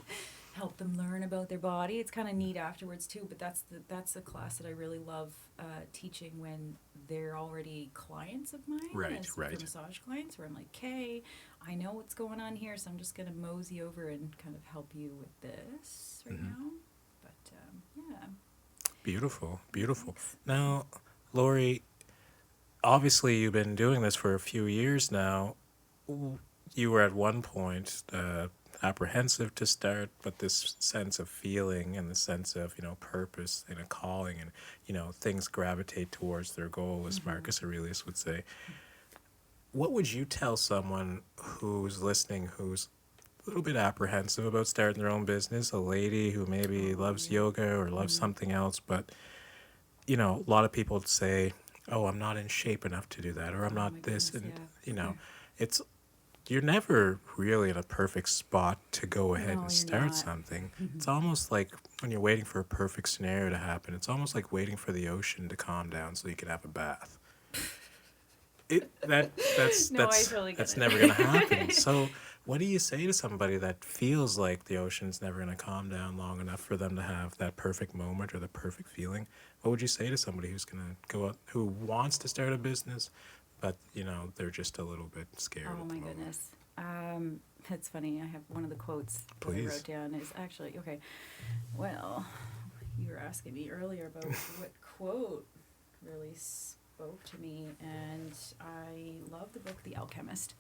Help them learn about their body. It's kind of neat afterwards too, but that's the class that I really love teaching when they're already clients of mine. Right, as right. For massage clients, where I'm like, okay, I know what's going on here, so I'm just going to mosey over and kind of help you with this right now. But yeah. Beautiful, beautiful. Thanks. Now, Laurie, obviously you've been doing this for a few years now. You were at one point apprehensive to start, but this sense of feeling and the sense of, purpose and a calling and, things gravitate towards their goal, as Marcus Aurelius would say. What would you tell someone who's listening who's a little bit apprehensive about starting their own business, a lady who maybe loves yoga or loves something else, but, a lot of people say, oh, I'm not in shape enough to do that, or I'm not this, Goodness, and, it's, you're never really in a perfect spot to go ahead No, and you're start not. something. It's almost like when you're waiting for a perfect scenario to happen, it's almost like waiting for the ocean to calm down so you can have a bath. No, I totally get That's it. never going to happen. So what do you say to somebody that feels like the ocean's never going to calm down long enough for them to have that perfect moment or the perfect feeling? What would you say to somebody who's going to go out, who wants to start a business, but, they're just a little bit scared Oh at the my moment? goodness. It's funny. I have one of the quotes that I Please. wrote down is actually, okay, well, you were asking me earlier about what quote really spoke to me, and I love the book The Alchemist.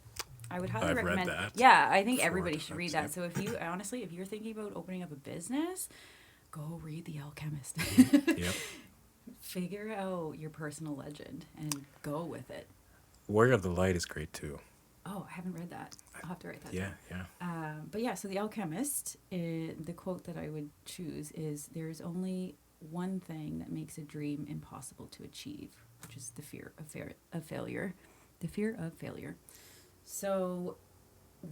I would highly I've read recommend. that Yeah, I think 4 everybody should read that. times, So if you honestly, if you're thinking about opening up a business, go read The Alchemist. Yep. Figure out your personal legend and go with it. Warrior of the Light is great too. Oh, I haven't read that. I'll have to write that Yeah, down. yeah. But yeah, so The Alchemist, the quote that I would choose is, there is only one thing that makes a dream impossible to achieve, which is the fear of failure. The fear of failure. So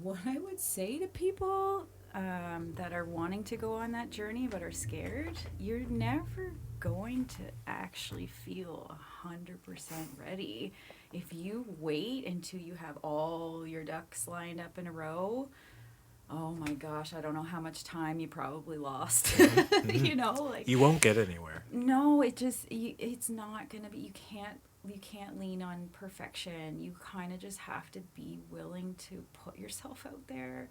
what I would say to people that are wanting to go on that journey but are scared, you're never going to actually feel 100% ready. If you wait until you have all your ducks lined up in a row, oh my gosh, I don't know how much time you probably lost. You won't get anywhere. No, it's not going to be, you can't lean on perfection. You kind of just have to be willing to put yourself out there.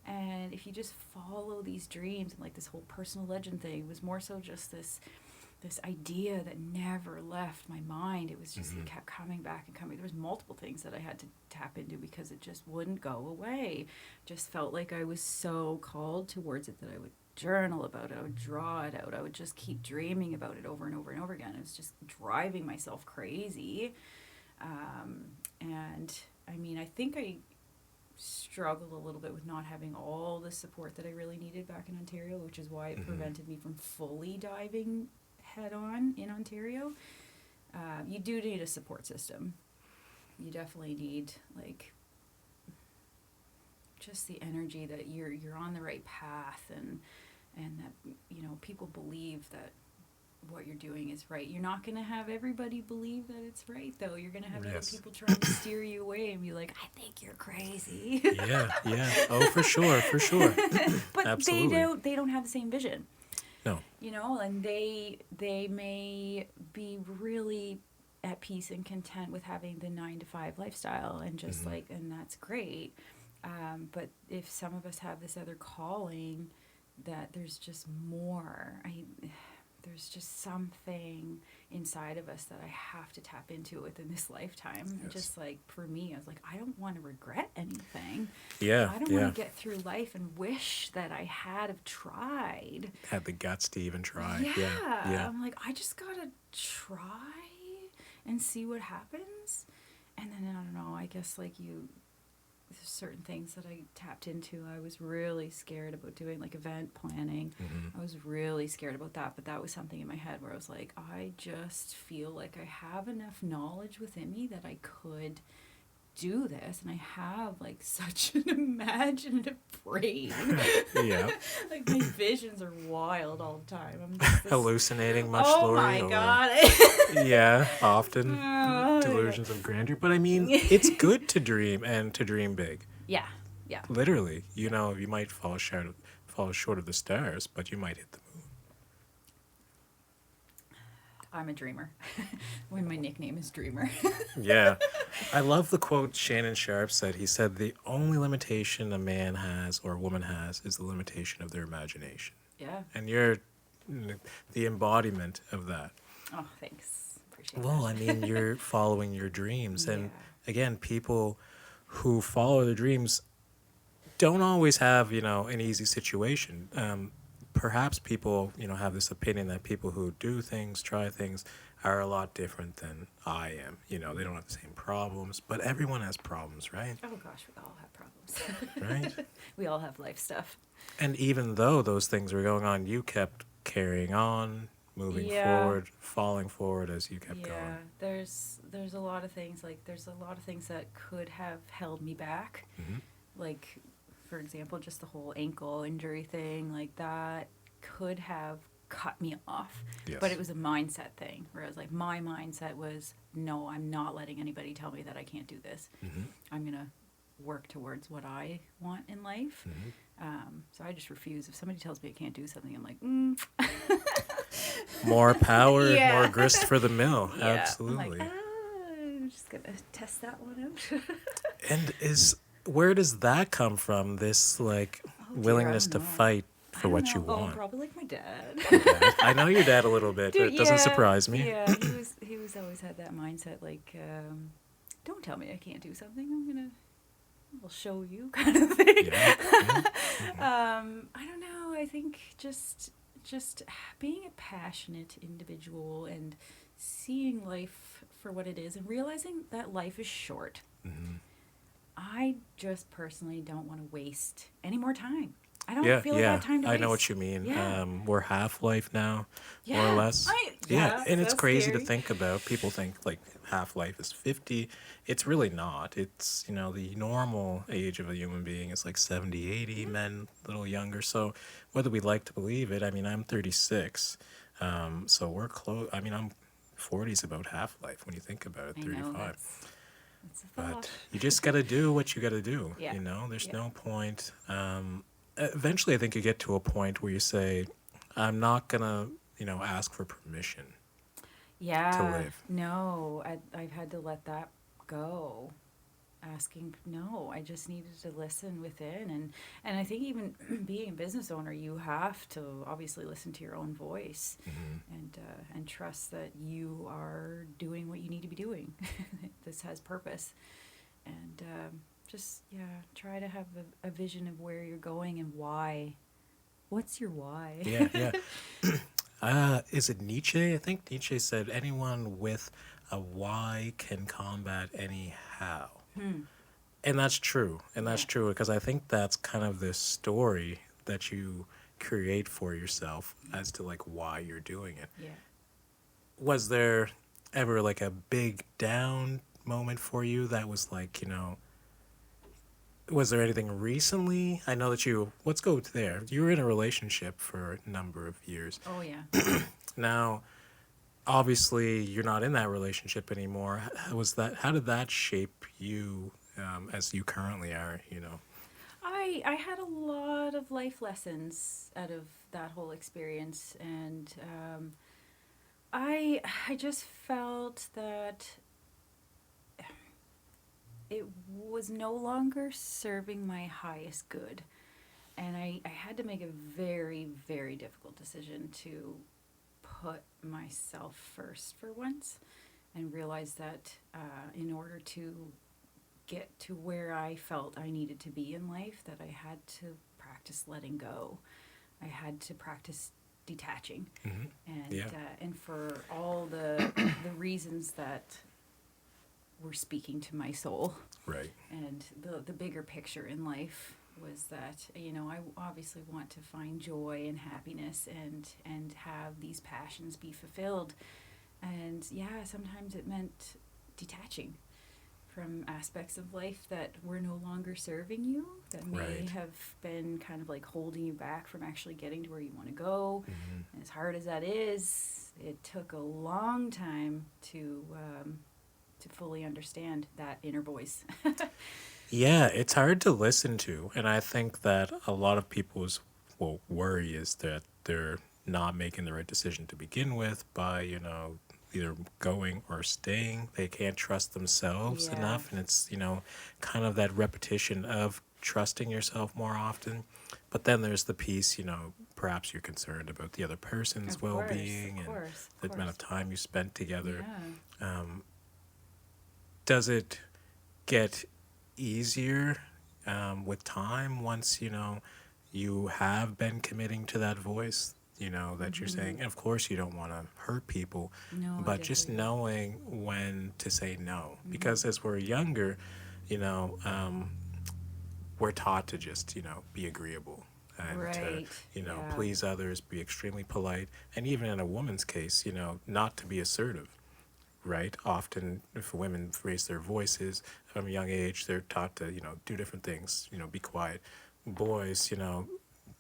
And if you just follow these dreams, and like this whole personal legend thing was more so just this idea that never left my mind. It was just, it kept coming back and coming. There was multiple things that I had to tap into because it just wouldn't go away. Just felt like I was so called towards it that I would journal about it. I would draw it out. I would just keep dreaming about it over and over and over again. It was just driving myself crazy. And I mean, I think I struggled a little bit with not having all the support that I really needed back in Ontario, which is why it prevented me from fully diving head on in Ontario. You do need a support system. You definitely need just the energy that you're on the right path, and that people believe that what you're doing is right. You're not going to have everybody believe that it's right, though. You're going to have other people trying to steer you away and be like, I think you're crazy. Yeah. Oh, for sure. But Absolutely. they don't have the same vision. No. And they may be really at peace and content with having the 9-to-5 lifestyle and just and that's great. But if some of us have this other calling, that there's just more. There's just something inside of us that I have to tap into within this lifetime. Yes. And just for me, I was like, I don't want to regret anything. Yeah. I don't want to get through life and wish that I had have tried. Had the guts to even try. Yeah. I'm like, I just gotta try and see what happens. And then I don't know, I guess there's certain things that I tapped into. I was really scared about doing event planning. I was really scared about that, but that was something in my head where I was like, I just feel like I have enough knowledge within me that I could do this, and I have like such an imaginative brain. Yeah. Like my visions are wild all the time. I'm just this, Hallucinating much, oh Laurie? my Or... god. Yeah, often Oh, delusions of grandeur. But I mean, it's good to dream and to dream big. yeah, yeah. Literally, you know, you might fall short of the stars, but you might hit the moon. I'm a dreamer. When my nickname is Dreamer. Yeah. I love the quote Shannon Sharp said. He said, the only limitation a man has or a woman has is the limitation of their imagination. Yeah. And you're the embodiment of that. Oh, thanks. Appreciate Well, that. I mean, you're following your dreams. And Yeah. again, people who follow their dreams don't always have, you know, an easy situation. Perhaps people, you know, have this opinion that people who do things, try things, are a lot different than I am. You know, they don't have the same problems, but everyone has problems, right? Oh gosh, we all have problems. Right? We all have life stuff. And even though those things were going on, you kept carrying on, moving forward, falling forward as you kept going. There's a lot of things, like there's a lot of things that could have held me back. Mm-hmm. Like, for example, just the whole ankle injury thing, like that could have cut me off. Yes. But it was a mindset thing, where I was like, my mindset was, no, I'm not letting anybody tell me that I can't do this. Mm-hmm. I'm going to work towards what I want in life. Mm-hmm. So I just refuse. If somebody tells me I can't do something, I'm like, More power, Yeah. more grist for the mill. yeah. Absolutely. I'm like, I'm just going to test that one out. And where does that come from? This like Oh, dear, willingness I to don't know. fight I for don't what you know. want. Oh, probably like my dad. I know your dad a little bit. Dude, It doesn't yeah, surprise me. Yeah, he was always had that mindset, like, don't tell me I can't do something. I'll show you, kind of thing. Yeah, yeah. I don't know. I think just being a passionate individual and seeing life for what it is and realizing that life is short. Mm-hmm. I just personally don't want to waste any more time. I don't Yeah, feel like I have time to I waste. know what you mean. Yeah. We're Half-Life now, more or Yeah, less. And it's so crazy scary. to think about. People think like Half-Life is 50. It's really not. It's, you know, the normal age of a human being is like 70, 80, men a little younger. So whether we like to believe it, I mean, I'm 36. So we're close. I mean, I'm 40 is about Half-Life when you think about it, I 35. know, that's a thought. But you just got to do what you got to do. Yeah. You know, there's Yeah. no point. Eventually, I think you get to a point where you say, I'm not going to, you know, ask for permission. Yeah. live. No, I've had to let that go. No, I just needed to listen within. And I think even being a business owner, you have to obviously listen to your own voice and trust that you are doing what you need to be doing. This has purpose. And try to have a vision of where you're going and why. What's your why? Yeah, yeah. Is it Nietzsche? I think Nietzsche said anyone with a why can combat any how. And that's true. And that's Yeah. true because I think that's kind of this story that you create for yourself as to like why you're doing it. Yeah. Was there ever like a big down moment for you that was like, you know, was there anything recently? I know that let's go there. You were in a relationship for a number of years. Oh, yeah. Now, obviously, you're not in that relationship anymore. How did that shape you as you currently are, you know? I had a lot of life lessons out of that whole experience, and I just felt that it was no longer serving my highest good, and I had to make a very, very difficult decision to put myself first for once, and realize that in order to get to where I felt I needed to be in life, that I had to practice letting go. I had to practice detaching, and for all the reasons that were speaking to my soul. Right. And the bigger picture in life was that, you know, I obviously want to find joy and happiness and have these passions be fulfilled. And yeah, sometimes it meant detaching from aspects of life that were no longer serving you, that may Right. have been kind of like holding you back from actually getting to where you want to go. And as hard as that is, it took a long time to fully understand that inner voice. Yeah, it's hard to listen to, and I think that a lot of people's worry is that they're not making the right decision to begin with by, either going or staying. They can't trust themselves Yeah, enough, and it's, kind of that repetition of trusting yourself more often. But then there's the piece, perhaps you're concerned about the other person's of course, well-being of and course, of the amount of course. time you spent together. Yeah. Does it get easier with time once you have been committing to that voice that you're saying, and of course you don't want to hurt people, No, I but just definitely don't. knowing when to say no, because as we're younger, you know um, we're taught to just be agreeable and to Right. Yeah. please others, be extremely polite, and even in a woman's case, not to be assertive, right? Often, if women raise their voices from a young age, they're taught to, do different things, be quiet. Boys,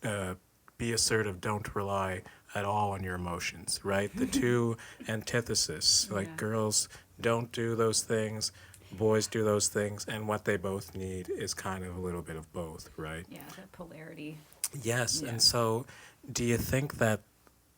uh, be assertive, don't rely at all on your emotions, right? The two antithesis, like Yeah. girls don't do those things, boys do those things, and what they both need is kind of a little bit of both, right? Yeah. That polarity. Yes, Yeah. and so do you think that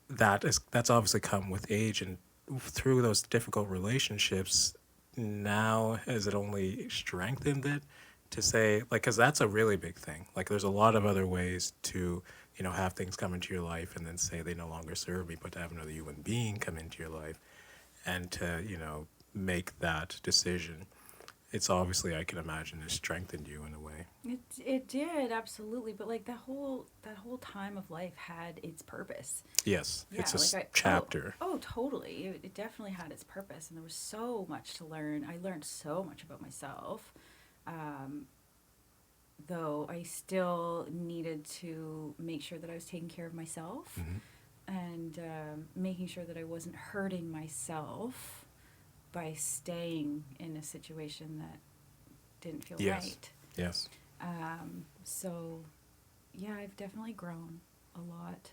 that's obviously come with age, and through those difficult relationships, now has it only strengthened it to say, like, because that's a really big thing, like there's a lot of other ways to have things come into your life and then say they no longer serve me, but to have another human being come into your life and to make that decision, it's obviously, I can imagine, has strengthened you in a way. It did absolutely, but like that whole time of life had its purpose. Yes, Yeah, it's a like chapter. totally. It definitely had its purpose, and there was so much to learn. I learned so much about myself, um, though I still needed to make sure that I was taking care of myself Hmm. and making sure that I wasn't hurting myself by staying in a situation that didn't feel Yes. right. Yes. So, yeah, I've definitely grown a lot,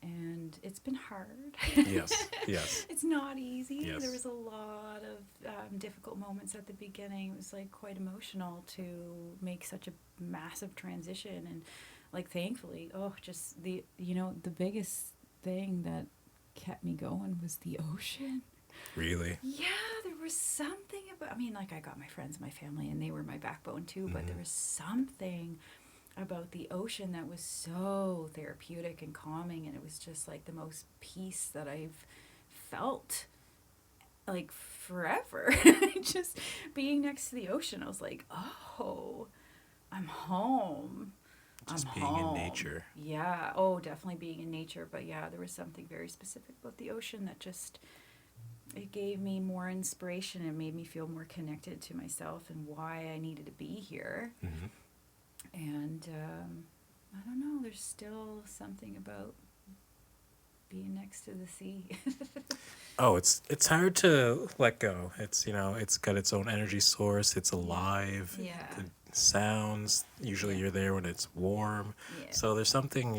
and it's been hard. Yes. Yes. It's not easy. Yes. There was a lot of difficult moments at the beginning. It was like quite emotional to make such a massive transition, and like thankfully, just the biggest thing that kept me going was the ocean. Really. Yeah, there was something about. I mean, like I got my friends, my family, and they were my backbone too. But there was something about the ocean that was so therapeutic and calming, and it was just like the most peace that I've felt like forever. Just being next to the ocean, I was like, oh, I'm home. I'm Just being in home. nature. Yeah. Oh, definitely being in nature. But yeah, there was something very specific about the ocean that just it gave me more inspiration and made me feel more connected to myself and why I needed to be here. Hmm. And I don't know, there's still something about being next to the sea. Oh, it's hard to let go. It's it's got its own energy source. It's alive. Yeah. The sounds. Usually, Yeah. you're there when it's warm. Yeah. So there's something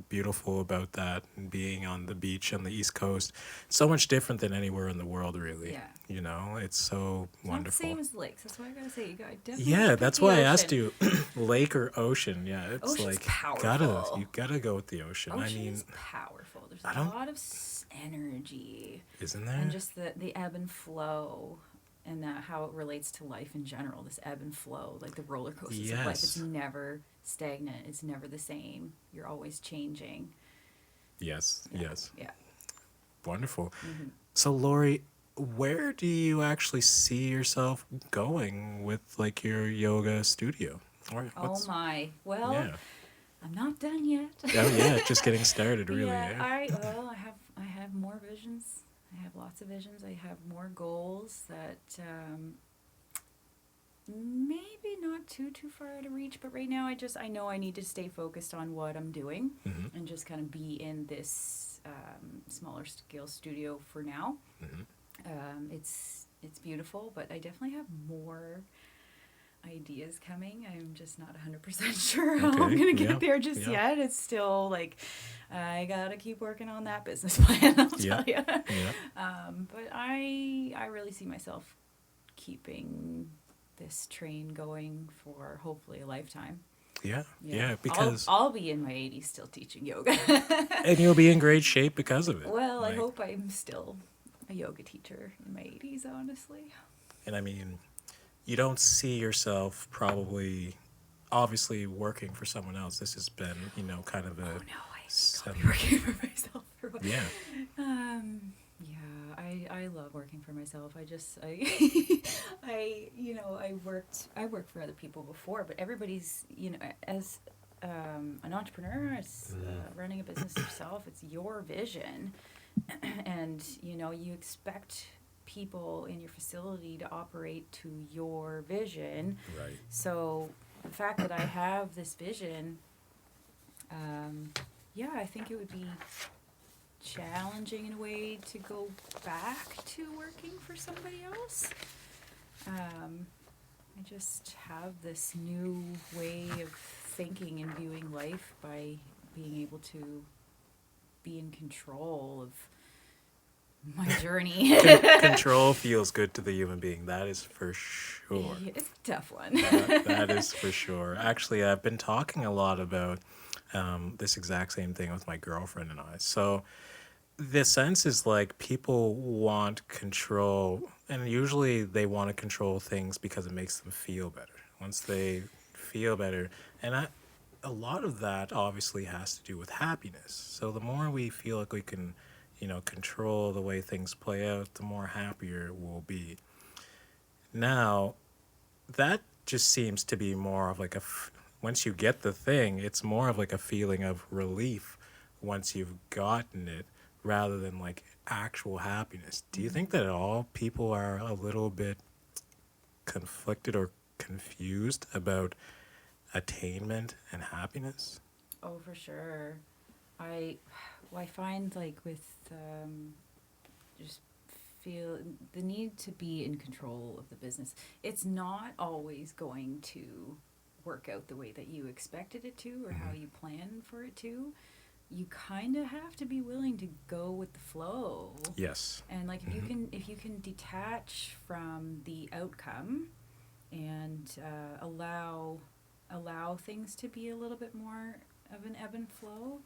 beautiful about that. And being on the beach on the East Coast, so much different than anywhere in the world, really. Yeah. It's so It's not the wonderful. same as lakes. That's why I gotta say you got definitely Yeah, pick that's the why I ocean. asked you, lake or ocean. Yeah, it's Ocean's like powerful. you gotta go with the ocean. I Ocean mean, is powerful. There's I a don't. lot of energy Isn't and there? just the ebb and flow and how it relates to life in general. This ebb and flow, like the roller coasters of life. It's Yes. never stagnant. It's never the same. You're always changing. Yes. Yeah. Yes. Yeah. Wonderful. Mm-hmm. So, Laurie, where do you actually see yourself going with like your yoga studio? Or Oh what's my. Well, yeah. I'm not done yet. Oh yeah, just getting started, really. Yeah, Eh? I have more visions. I have lots of visions. I have more goals that maybe not too far to reach, but right now I know I need to stay focused on what I'm doing Mm-hmm. and just kind of be in this smaller scale studio for now. Mm-hmm. It's it's beautiful, but I definitely have more ideas coming. I'm just not 100% sure how I'm Okay. going to Yeah. get there just Yeah. yet. It's still like, I got to keep working on that business plan, I'll Yeah. tell you. Yeah. But I really see myself keeping this train going for hopefully a lifetime. Yeah. Yeah. Yeah. Because I'll be in my 80s still teaching yoga. and you'll be in great shape because of it. Well, I Like, hope I'm still a yoga teacher in my 80s, honestly. and I mean, you don't see yourself probably, obviously, working for someone else. This has been, kind of Oh a, no, I think I'll be seven. working for myself for a while. Yeah. Yeah, I love working for myself. I worked for other people before, but everybody's, as an entrepreneur, as running a business yourself, it's your vision, and you expect people in your facility to operate to your vision. Right. So the fact that I have this vision, yeah, I think it would be challenging in a way to go back to working for somebody else. I just have this new way of thinking and viewing life by being able to be in control of my journey. Control feels good to the human being. That is for sure. It's a tough one. That is for sure. Actually, I've been talking a lot about this exact same thing with my girlfriend and I. So the sense is like people want control, and usually they want to control things because it makes them feel better. Once they feel better, and a lot of that obviously has to do with happiness. So the more we feel like we can, control the way things play out, the more happier we'll be. Now, that just seems to be more of like once you get the thing, it's more of like a feeling of relief once you've gotten it rather than like actual happiness. Do you think that at all people are a little bit conflicted or confused about attainment and happiness? Oh, for sure. I I find like with just feel the need to be in control of the business. It's not always going to work out the way that you expected it to or how you plan for it to. You kind of have to be willing to go with the flow. Yes. And like if you can detach from the outcome and allow things to be a little bit more of an ebb and flow,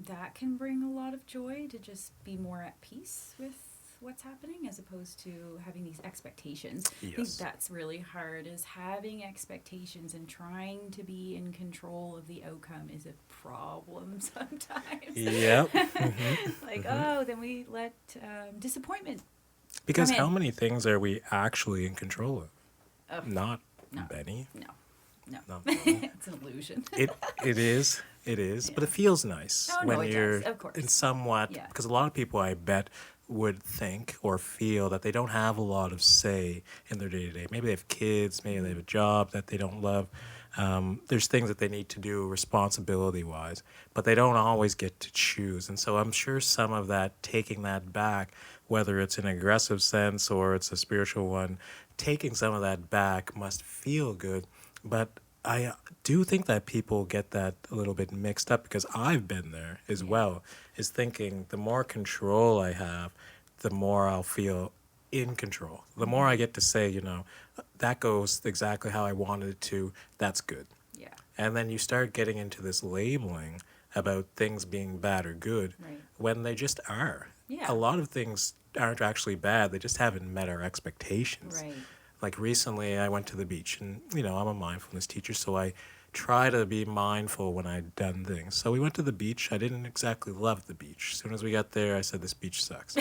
that can bring a lot of joy to just be more at peace with what's happening as opposed to having these expectations. Yes. I think that's really hard, is having expectations and trying to be in control of the outcome is a problem sometimes. Yep. Then we let disappointment Because come in. how many things are we actually in control of? Not No. many. No. Not It's an illusion. It is. It is, Yeah. but it feels nice Oh, when no, it you're does, of course. in somewhat, Yeah. because a lot of people I bet would think or feel that they don't have a lot of say in their day to day. Maybe they have kids, maybe they have a job that they don't love. There's things that they need to do responsibility wise, but they don't always get to choose. And so I'm sure some of that, taking that back, whether it's an aggressive sense or it's a spiritual one, taking some of that back must feel good. But I do think that people get that a little bit mixed up because I've been there as well, is thinking the more control I have, the more I'll feel in control. The more I get to say, that goes exactly how I wanted it to, that's good. Yeah. And then you start getting into this labeling about things being bad or good Right. when they just are. Yeah. A lot of things aren't actually bad, they just haven't met our expectations. Right. Like recently I went to the beach and, I'm a mindfulness teacher, so I try to be mindful when I've done things. So we went to the beach. I didn't exactly love the beach. As soon as we got there, I said, this beach sucks.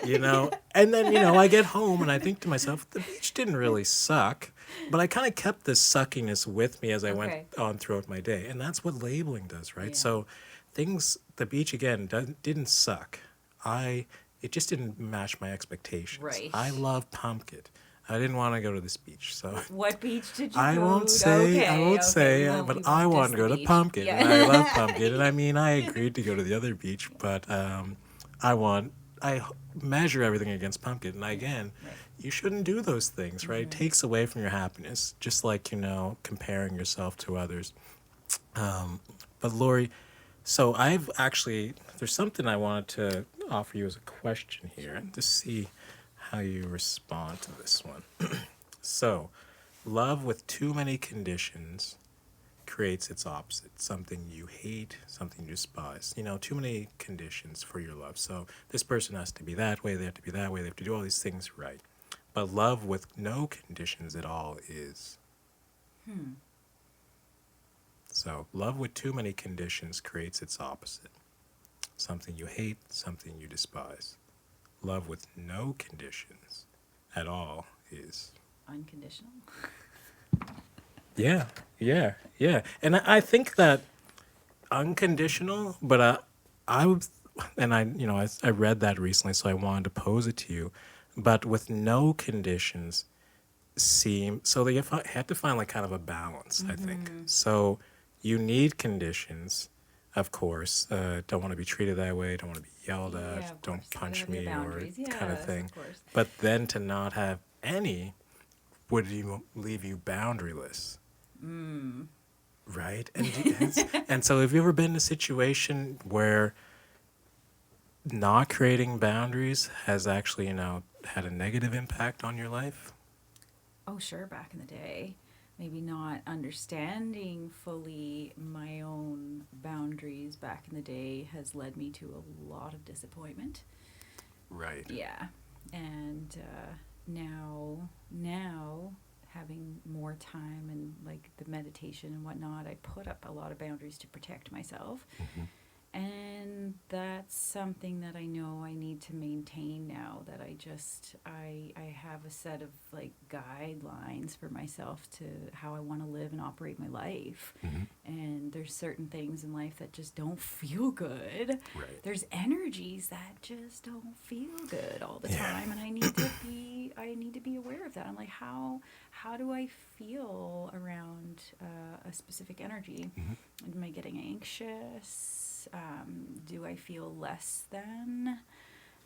And then, I get home and I think to myself, the beach didn't really suck, but I kind of kept this suckiness with me as I went on throughout my day. And that's what labeling does, right? Yeah. So the beach again didn't suck. It just didn't match my expectations. Right. I love pumpkin. I didn't want to go to this beach, so What beach did you I go won't to? say, We won't but I diss wanted to the go to beach. Pumpkin, Yeah. and I love Pumpkin, and I mean, I agreed to go to the other beach, but I measure everything against pumpkin. And again, Right. you shouldn't do those things, right? It takes away from your happiness, just like, comparing yourself to others. But Lori, so there's something I wanted to offer you as a question here and to see how you respond to this one. So, love with too many conditions creates its opposite, something you hate, something you despise. Too many conditions for your love. So, this person has to be that way, they have to be that way, they have to do all these things right. But love with no conditions at all is. So, love with too many conditions creates its opposite. Something you hate, something you despise. Love with no conditions at all is. Unconditional. Yeah, yeah, yeah. And I think that unconditional, but I read that recently, so I wanted to pose it to you. But with no conditions, so they had to find like kind of a balance, I think. So you need conditions, of course. Don't want to be treated that way. Don't want to be yelled Yeah, at. of Don't course. Gotta punch have your me or boundaries. kind of Yes, thing. of course. But then to not have any would leave you boundaryless, right? And so have you ever been in a situation where not creating boundaries has actually, had a negative impact on your life? Oh, sure, back in the day. Maybe not understanding fully my own boundaries back in the day has led me to a lot of disappointment. Right. Yeah. And now having more time and like the meditation and whatnot, I put up a lot of boundaries to protect myself. Mm-hmm. And that's something that I know I need to maintain now, that I have a set of like guidelines for myself to how I want to live and operate my life. Mm-hmm. And there's certain things in life that just don't feel good. Right. There's energies that just don't feel good all the Yeah. time, and I need to be aware of that. I'm like, how do I feel around a specific energy? Mm-hmm. Am I getting anxious? Do I feel less than?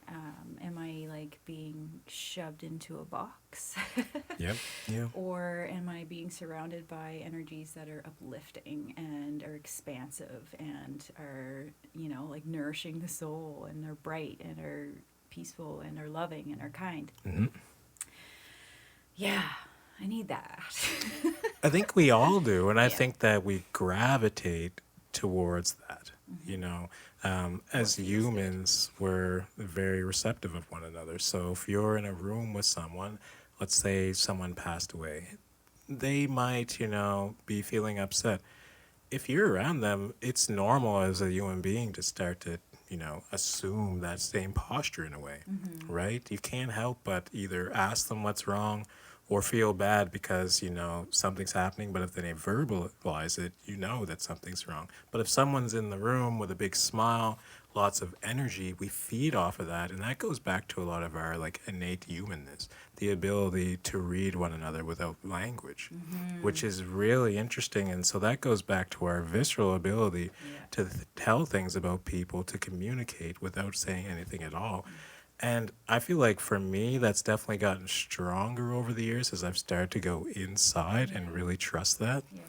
Am I like being shoved into a box? Yep. Yeah. Or am I being surrounded by energies that are uplifting and are expansive and are, like nourishing the soul and are bright and are peaceful and are loving and are kind? Mm-hmm. Yeah, I need that. I think we all do, and I Yeah. think that we gravitate towards that. As What feels good. humans, we're very receptive of one another. So if you're in a room with someone, let's say someone passed away, they might, be feeling upset. If you're around them, it's normal as a human being to start to, assume that same posture in a way, right? You can't help but either ask them what's wrong or feel bad because, something's happening. But if they verbalize it, you know that something's wrong. But if someone's in the room with a big smile, lots of energy, we feed off of that. And that goes back to a lot of our like innate humanness, the ability to read one another without language, which is really interesting. And so that goes back to our visceral ability to tell things about people, to communicate without saying anything at all. And I feel like for me, that's definitely gotten stronger over the years as I've started to go inside and really trust that. Yeah.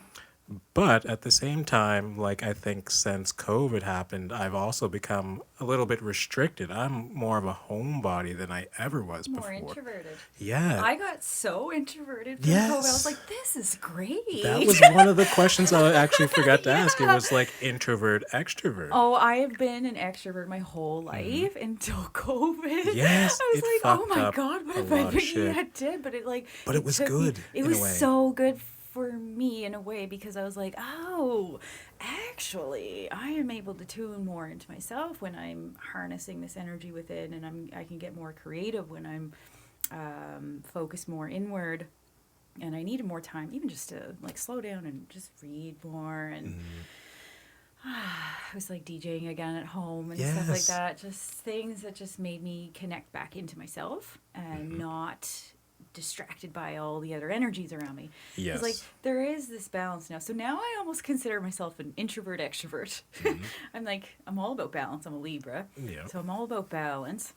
But at the same time, like I think since COVID happened, I've also become a little bit restricted. I'm more of a homebody than I ever was More before. introverted. Yeah. I got so introverted from Yes. COVID. I was like, this is great. That was one of the questions I actually forgot to ask. It was like introvert, extrovert. Oh, I have been an extrovert my whole life until COVID. Yes, I was it like, oh fucked my up God, what a have I lot of been? shit. Yeah, it did, but But it was took me- good It in was a way. so good for me in a way, because I was like, oh, actually, I am able to tune more into myself when I'm harnessing this energy within, and I can get more creative when I'm focused more inward. And I needed more time, even just to like slow down and just read more. And I was like DJing again at home and stuff like Yes. that. Just things that just made me connect back into myself and not distracted by all the other energies around me. Yes. Because like there is this balance now. So now I almost consider myself an introvert extrovert. I'm all about balance. I'm a Libra. Yeah. So I'm all about balance.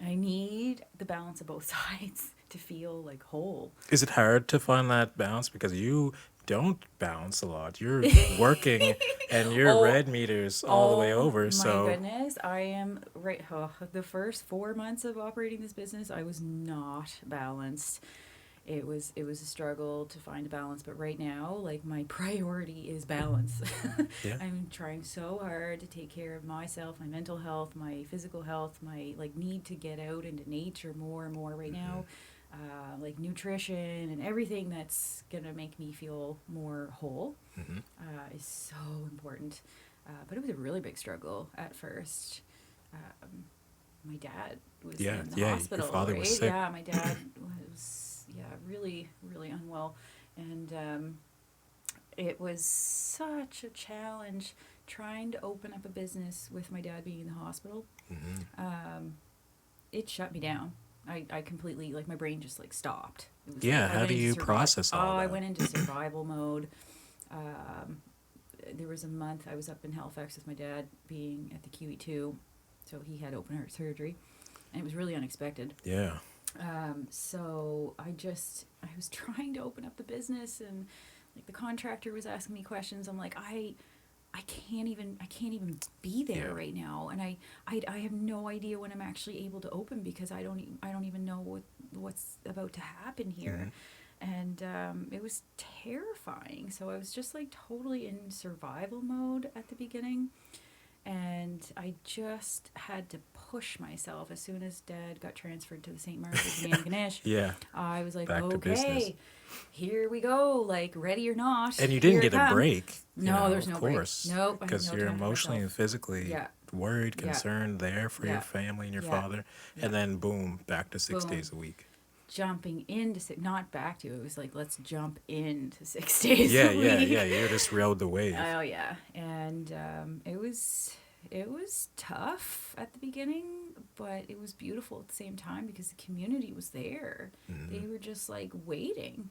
I need the balance of both sides to feel like whole. Is it hard to find that balance because you don't balance a lot? You're working and your Oh, red meter's all the way oh over. my So goodness. I am right. Oh, the first 4 months of operating this business, I was not balanced. It was a struggle to find a balance, but right now, like, my priority is balance. yeah, I'm trying so hard to take care of myself, my mental health, my physical health, my like need to get out into nature more and more right now. Like nutrition and everything that's gonna make me feel more whole is so important. But it was a really big struggle at first. Um, my dad was yeah, in the yeah. Your hospital, father was right? sick. Yeah, my dad was, yeah, really, really unwell. And it was such a challenge trying to open up a business with my dad being in the hospital. It shut me down. I completely, like, my brain just, like, stopped. It was Yeah, like I how went do into you process all I that? went into survival mode. Um, there was a month I was up in Halifax with my dad being at the QE2, so he had open heart surgery, and it was really unexpected. Yeah, So I was trying to open up the business, and like the contractor was asking me questions. I'm like, I can't even be there yeah. right now, and I have no idea when I'm actually able to open because I don't even know what's about to happen here. And it was terrifying. So I was just like totally in survival mode at the beginning. And I just had to push myself as soon as Dad got transferred to the St. Margaret's in Antigonish. Yeah, I was like, back to business. okay, here we go. Like, ready or not, And you didn't here it get a come. break, No, there's of no break. course, Nope, I had because no you're time for emotionally and myself. physically Yeah, worried, yeah, concerned, there for your yeah, family and your yeah, father. yeah. And then, boom, back to 6 days Boom. a week. Jumping into not back to it was like, let's jump into 6 days Yeah, a yeah, yeah. week. You just rode the wave. Oh yeah, and it was tough at the beginning, but it was beautiful at the same time because the community was there. They were just like waiting.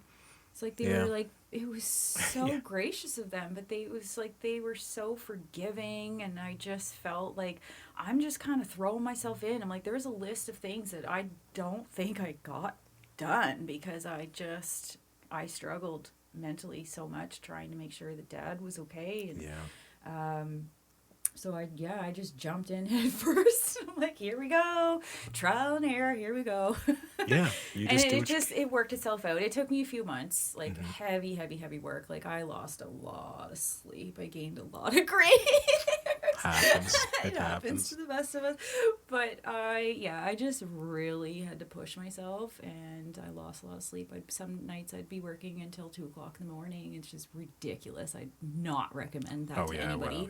It's like they Yeah, were like, it was so yeah. gracious of them, but it was like they were so forgiving, and I just felt like I'm just kind of throwing myself in. I'm like, there's a list of things that I don't think I got done because I struggled mentally so much trying to make sure that Dad was okay. And Yeah. so I just jumped in head first. I'm like, here we go, trial and error, here we go. Yeah. You And just do it what you just it worked itself out. It took me a few months, like Mhm. heavy work. Like, I lost a lot of sleep. I gained a lot of gray. Happens. It It happens happens. to the best of us. But I just really had to push myself, and I lost a lot of sleep. Some nights I'd be working until 2 o'clock in the morning. It's just ridiculous. I'd not recommend that Oh, to yeah, anybody.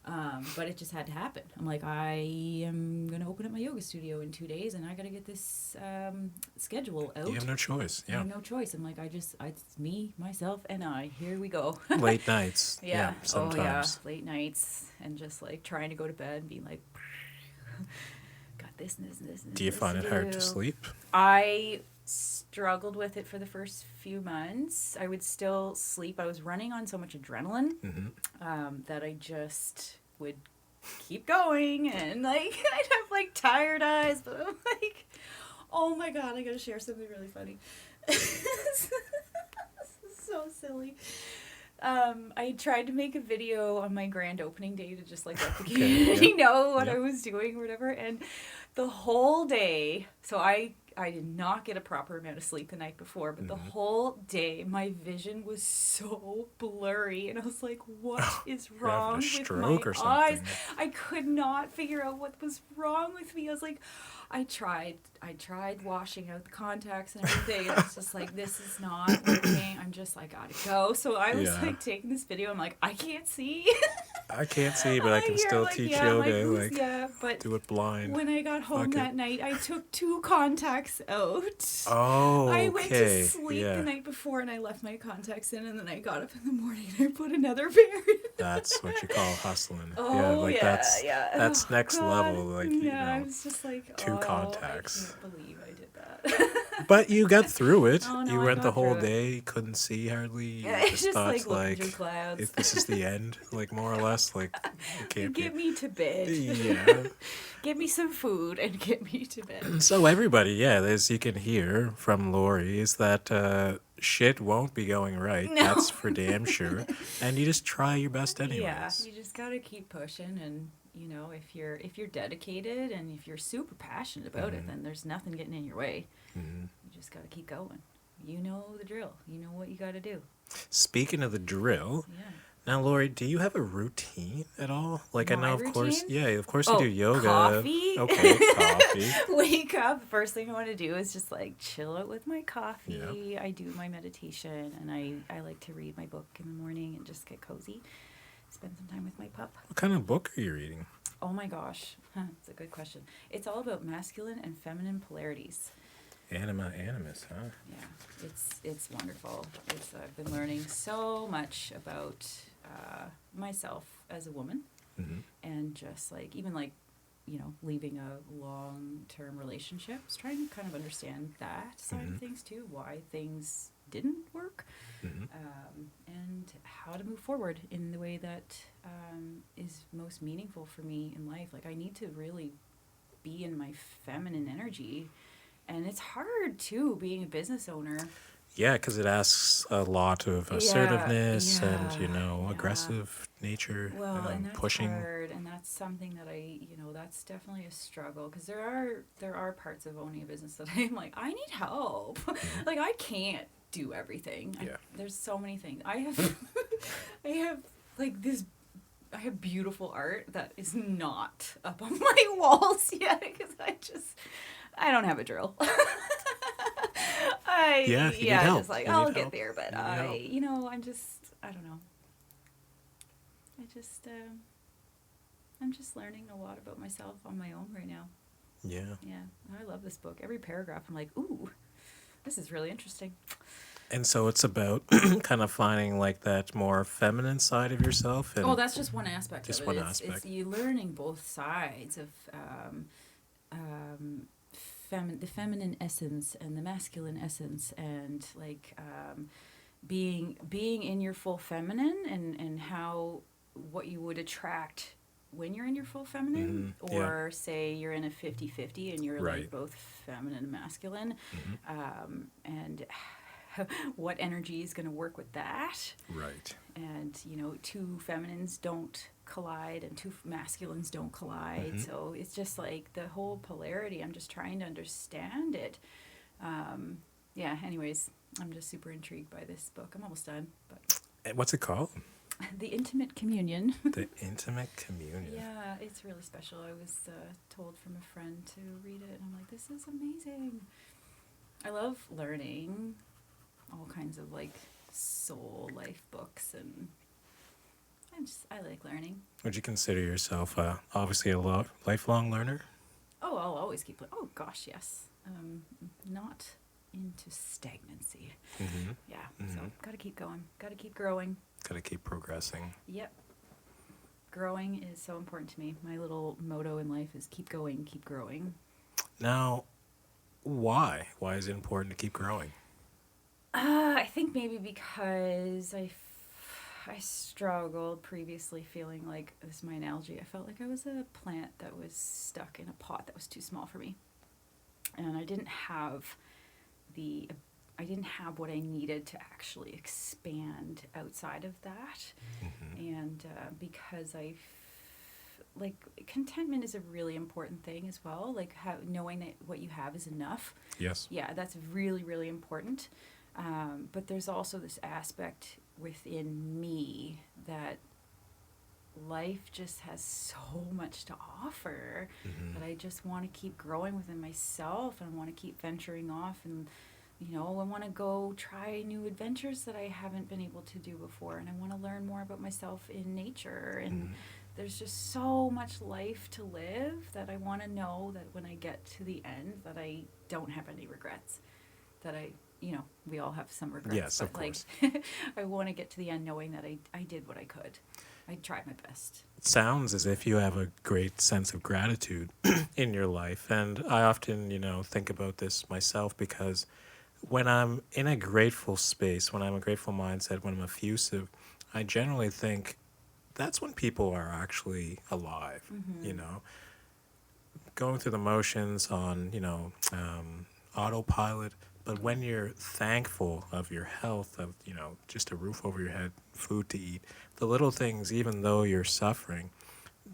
wow. But it just had to happen. I'm like, I am going to open up my yoga studio in 2 days, and I got to get this schedule out. You have no choice. I Yeah. have no choice. I'm like, it's me, myself, and I. Here we go. Late nights. Yeah. Oh, yeah. Sometimes. Late nights, and just like trying to go to bed and being like, got this and this and this and Do you this find it hard to do. sleep? I struggled with it for the first few months. I would still sleep. I was running on so much adrenaline that I just would keep going, and like I'd have like tired eyes, but I'm like, oh my god, I gotta share something really funny. This is so silly. I tried to make a video on my grand opening day to just like let the community know what I was doing or whatever, and the whole day, so I did not get a proper amount of sleep the night before, but the whole day my vision was so blurry, and I was like, what is You're having wrong a with stroke my or eyes? something. I could not figure out what was wrong with me. I was like, I tried washing out the contacts and everything, and I was just like, this is not working. I'm just like, gotta go. So I was like taking this video. I'm like, I can't see. I can't see, but I can You're still like, teach yeah, my yoga. boobs, Like, yeah, but do it blind. when I got home Fuck it. that night, I took 2 contacts out. Oh, I went to okay. sleep Yeah. the night before, and I left my contacts in, and then I got up in the morning and I put another pair in. That's what you call hustling. Oh, yeah, like yeah. that's Oh, next God. level. Like, yeah, I was just like, 2 contacts. I can't believe I did that. But you got through it. Oh no, You I went the got whole through it. day, couldn't see hardly. You It's just just thought like looking through like, clouds. if this is the end, like more or less, like it can't be. Get me to bed. Yeah. Get me some food and get me to bed. So everybody, yeah, as you can hear from Lori, is that shit won't be going right. No. That's for damn sure. And you just try your best Yeah, anyways. you just gotta keep pushing, and you know, if you're dedicated and if you're super passionate about it, then there's nothing getting in your way. Mhm. You just gotta keep going. You know the drill. You know what you gotta do. Speaking of the drill, Yeah. now Lori, do you have a routine at all? Like I My know, of course, routine? yeah, of course you do Oh, yoga. coffee. Okay, coffee. Wake up. First thing I want to do is just like chill out with my coffee. Yeah. I do my meditation, and I like to read my book in the morning and just get cozy. Spend some time with my pup. What kind of book are you reading? Oh my gosh, it's a good question. It's all about masculine and feminine polarities. Anima Animus, huh? Yeah, it's wonderful. I've been learning so much about myself as a woman, Mm-hmm. and just like even like leaving a long-term relationship, just trying to kind of understand that side of things too, why things didn't work, Mm-hmm. and how to move forward in the way that is most meaningful for me in life. Like I need to really be in my feminine energy, and it's hard too being a business owner. Yeah, because it asks a lot of assertiveness and, Yeah. aggressive nature, Well, and that's pushing. hard, and that's something that that's definitely a struggle, because there are parts of owning a business that I'm like, I need help. Like I can't do everything. Yeah. There's so many things. I have, I have like this. I have beautiful art that is not up on my walls yet because I don't have a drill. Yeah, you need help. Just like You I'll need get help. there, but You need help. I don't know. I'm just learning a lot about myself on my own right now. Yeah. Yeah, I love this book. Every paragraph, I'm like, ooh, this is really interesting. And so it's about kind of finding like that more feminine side of yourself. And Oh, that's just one aspect just of it. one It's aspect. you learning both sides of the feminine essence and the masculine essence, and like being in your full feminine, and how what you would attract when you're in your full feminine, Mhm, yeah. or say you're in a 50-50 and you're Right. like both feminine and masculine, Mhm. and what energy is going to work with that. Right. And two feminines don't collide and two masculines don't collide. Mhm. So it's just like the whole polarity. I'm just trying to understand it. Yeah, anyways, I'm just super intrigued by this book. I'm almost done, but And what's it called? The Intimate Communion. The Intimate Communion. Yeah, it's really special. I was told from a friend to read it, and I'm like, this is amazing. I love learning all kinds of like soul life books, and I like learning. Would you consider yourself obviously a lifelong learner? Oh, I'll always keep learning. Oh gosh, yes. Not into stagnancy. Mm-hmm. Yeah. So gotta keep going. Gotta keep growing. Got to keep progressing. Yep. Growing is so important to me. My little motto in life is keep going, keep growing. Now, why? Why is it important to keep growing? I think maybe because I struggled previously feeling like, this is my analogy, I felt like I was a plant that was stuck in a pot that was too small for me. And I didn't have what I needed to actually expand outside of that. Mm-hmm. And because like contentment is a really important thing as well, like knowing that what you have is enough. Yes. Yeah, that's really, really important. But there's also this aspect within me that life just has so much to offer, Mm-hmm. that I just want to keep growing within myself, and I want to keep venturing off, and I want to go try new adventures that I haven't been able to do before, and I want to learn more about myself in nature, and Mm-hmm. there's just so much life to live that I want to know that when I get to the end that I don't have any regrets, that we all have some regrets, Yes, but of course. like I want to get to the end knowing that I did what I could. I tried my best. It sounds as if you have a great sense of gratitude in your life. And I often, think about this myself because when I'm in a grateful space, when I'm a grateful mindset, when I'm effusive, I generally think that's when people are actually alive, you Mm-hmm. know, going through the motions on, autopilot. But when you're thankful of your health, of, just a roof over your head, food to eat, the little things, even though you're suffering,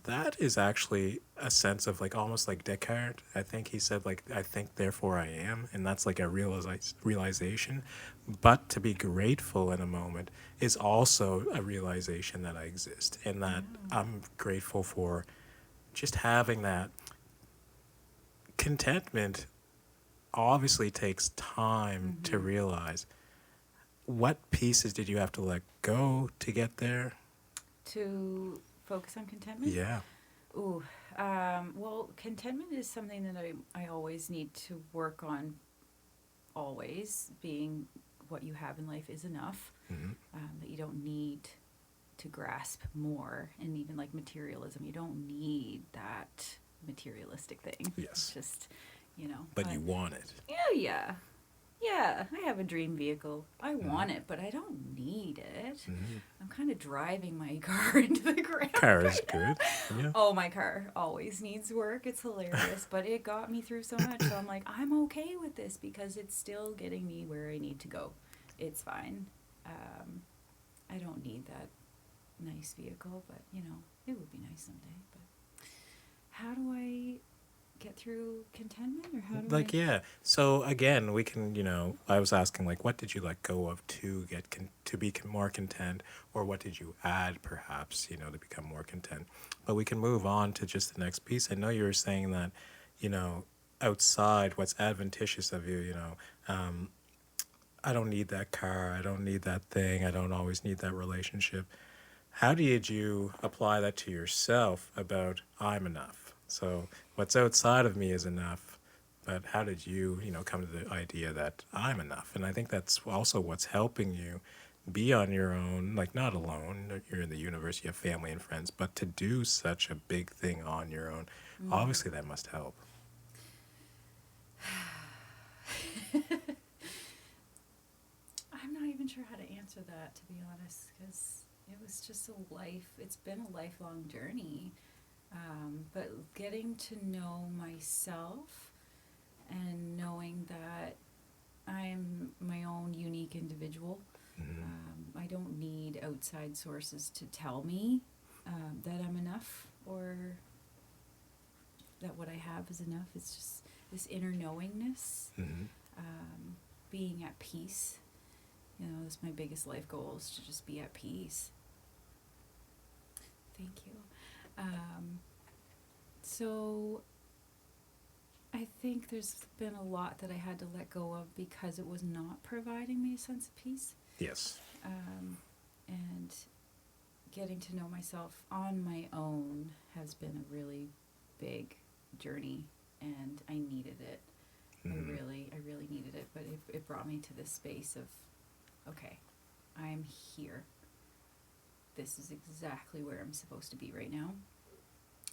that is actually a sense of like almost like Descartes. I think he said like I think therefore I am, and that's like a realization. But to be grateful in a moment is also a realization that I exist and that Yeah. I'm grateful for just having that contentment. Obviously takes time to Mm-hmm. realize. What pieces did you have to let go to get there? To focus on contentment. Yeah. Ooh, well, contentment is something that I always need to work on, always being what you have in life is enough, Hmm. that you don't need to grasp more. And even like materialism, you don't need that materialistic thing. It's Yes. just, But but you want it. yeah, yeah. Yeah, I have a dream vehicle. I Hmm. want it, but I don't need it. Hmm. I'm kind of driving my car into the ground Car is right now. good. Yeah. Oh, my car always needs work. It's hilarious, but it got me through so much. So I'm like, I'm okay with this because it's still getting me where I need to go. It's fine. Um, I don't need that nice vehicle, but it would be nice someday. But how do I get through contentment, or how do I? Like, yeah. So again, we can, I was asking like, what did you let go of to get to be more content, or what did you add perhaps, to become more content? But we can move on to just the next piece. I know you were saying that, you know, outside what's adventitious of you, I don't need that car, I don't need that thing, I don't always need that relationship. How did you apply that to yourself about I'm enough? So what's outside of me is enough, but how did you, come to the idea that I'm enough? And I think that's also what's helping you be on your own, like not alone. You're in the universe, you have family and friends, but to do such a big thing on your own, Mm. obviously that must help. I'm not even sure how to answer that, to be honest, because it was just it's been a lifelong journey. But getting to know myself and knowing that I'm my own unique individual. Hmm. I don't need outside sources to tell me that I'm enough, or that what I have is enough. It's just this inner knowingness, Hmm. um, being at peace. That's my biggest life goal, is to just be at peace. Thank you. So I think there's been a lot that I had to let go of because it was not providing me a sense of peace. Yes. Um, and getting to know myself on my own has been a really big journey, and I needed it. Hmm. I really needed it. But it brought me to this space of, okay, I'm here. This is exactly where I'm supposed to be right now.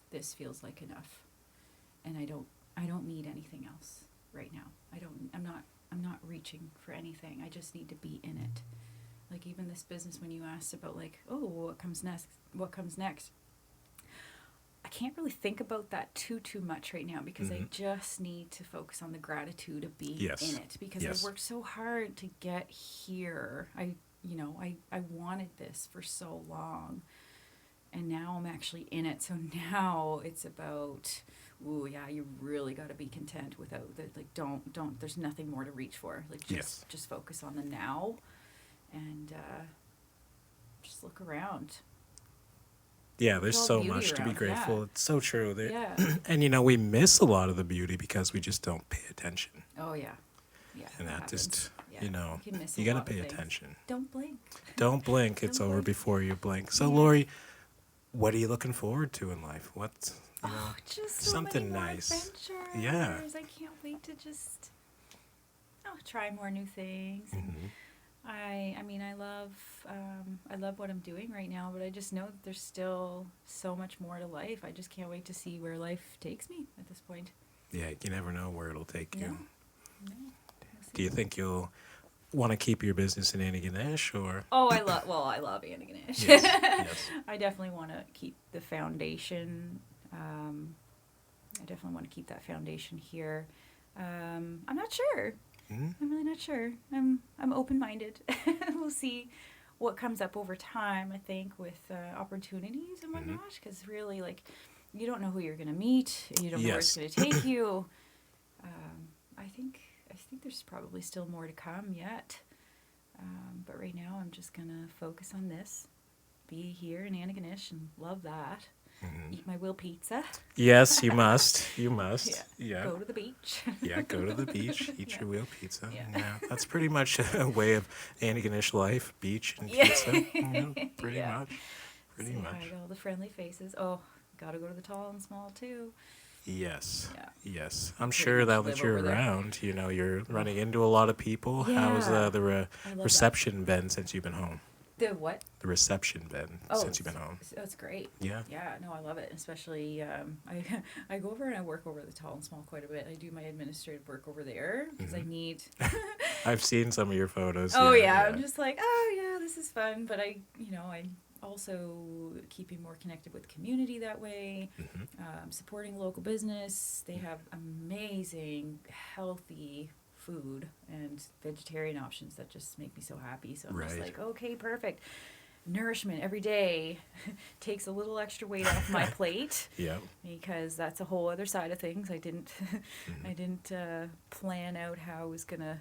This feels like enough, and I don't need anything else right now. I'm not reaching for anything. I just need to be in it. Like even this business, when you asked about like, oh, what comes next, I can't really think about that too much right now, because I Hmm. just need to focus on the gratitude of being in Yes. it, because I've Yes. worked so hard to get here. I wanted this for so long, and now I'm actually in it. So now it's about, ooh, yeah, you really got to be content without the, like, don't, there's nothing more to reach for. Like, Yes. just focus on the now, and just look around. Yeah, Look at there's all the so beauty much to be around. Yeah. grateful. It's so true. Yeah. And we miss a lot of the beauty because we just don't pay attention. Oh, yeah. Yeah, And that that happens. just, Yeah. You can miss a you got to lot of pay things. attention. Don't blink. Don't blink. It's Don't over blink. before you blink. So, Yeah. Laurie, what are you looking forward to in life? What, Oh, just so many something more nice. Yeah. adventures. I can't wait to just try more new things. And Hmm. I mean, I love what I'm doing right now, but I just know that there's still so much more to life. I just can't wait to see where life takes me at this point. Yeah, you never know where it'll take No, you. no, we'll Do you see. think you'll want to keep your business in Antigonish or? Oh, I love Antigonish. Yes, yes. I definitely want to keep the foundation. Um, I definitely want to keep that foundation here. I'm not sure. Mhm. I'm really not sure. I'm open minded. We'll see what comes up over time. I think with opportunities and Mhm. whatnot, because really, like, you don't know who you're gonna meet, and you don't know where it's Yes. gonna take you. I think there's probably still more to come yet. But right now, I'm just gonna focus on this. Be here in Antigonish and love that. Mhm. Eat my will pizza. Yes, you must. You Yeah. must. Yeah. Go to the beach. Yeah, go to the beach, eat Yeah. your wheel pizza. Yeah. Yeah, that's pretty much a way of Antigonish life, beach and Yeah. pizza. Yeah, pretty Yeah. much. Pretty Say hi much. to all the friendly faces. Oh, gotta go to the tall and small too. Yes. Yeah. Yes. I'm Pretty sure much now that live you're over there. around, you're Oh. running into a lot of people. How's Yeah. the I love reception been since you've been home? that. The what? The reception been Oh, since you've been home? it's great. Yeah. Yeah, no, I love it. Especially, I go over and I work over the tall and small quite a bit. I do my administrative work over there because I Mhm. need. I've seen some of your photos. Oh yeah, I'm just like, oh yeah, this is fun. But I also keeping more connected with the community that way. Mhm. Supporting local business. They have amazing, healthy food and vegetarian options that just make me so happy. So I'm just Right. like, okay, perfect. Nourishment every day takes a little extra weight off my plate Yeah. because that's a whole other side of things. I didn't Mhm. I didn't plan out how I was gonna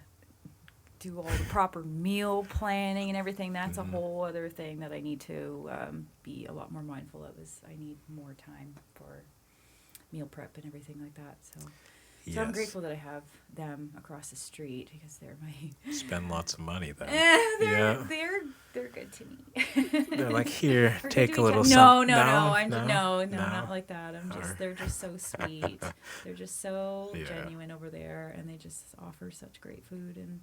do all the proper meal planning and everything. That's Mhm. a whole other thing that I need to be a lot more mindful of. Is I need more time for meal prep and everything like that. So I'm Yes. grateful that I have them across the street because they're my Spend lots of money then. they're, Yeah. they're good to me. They're like, here, We're good take to a each little other. something. No, not like that. Or- They're just so sweet. They're just so Yeah. genuine over there, and they just offer such great food and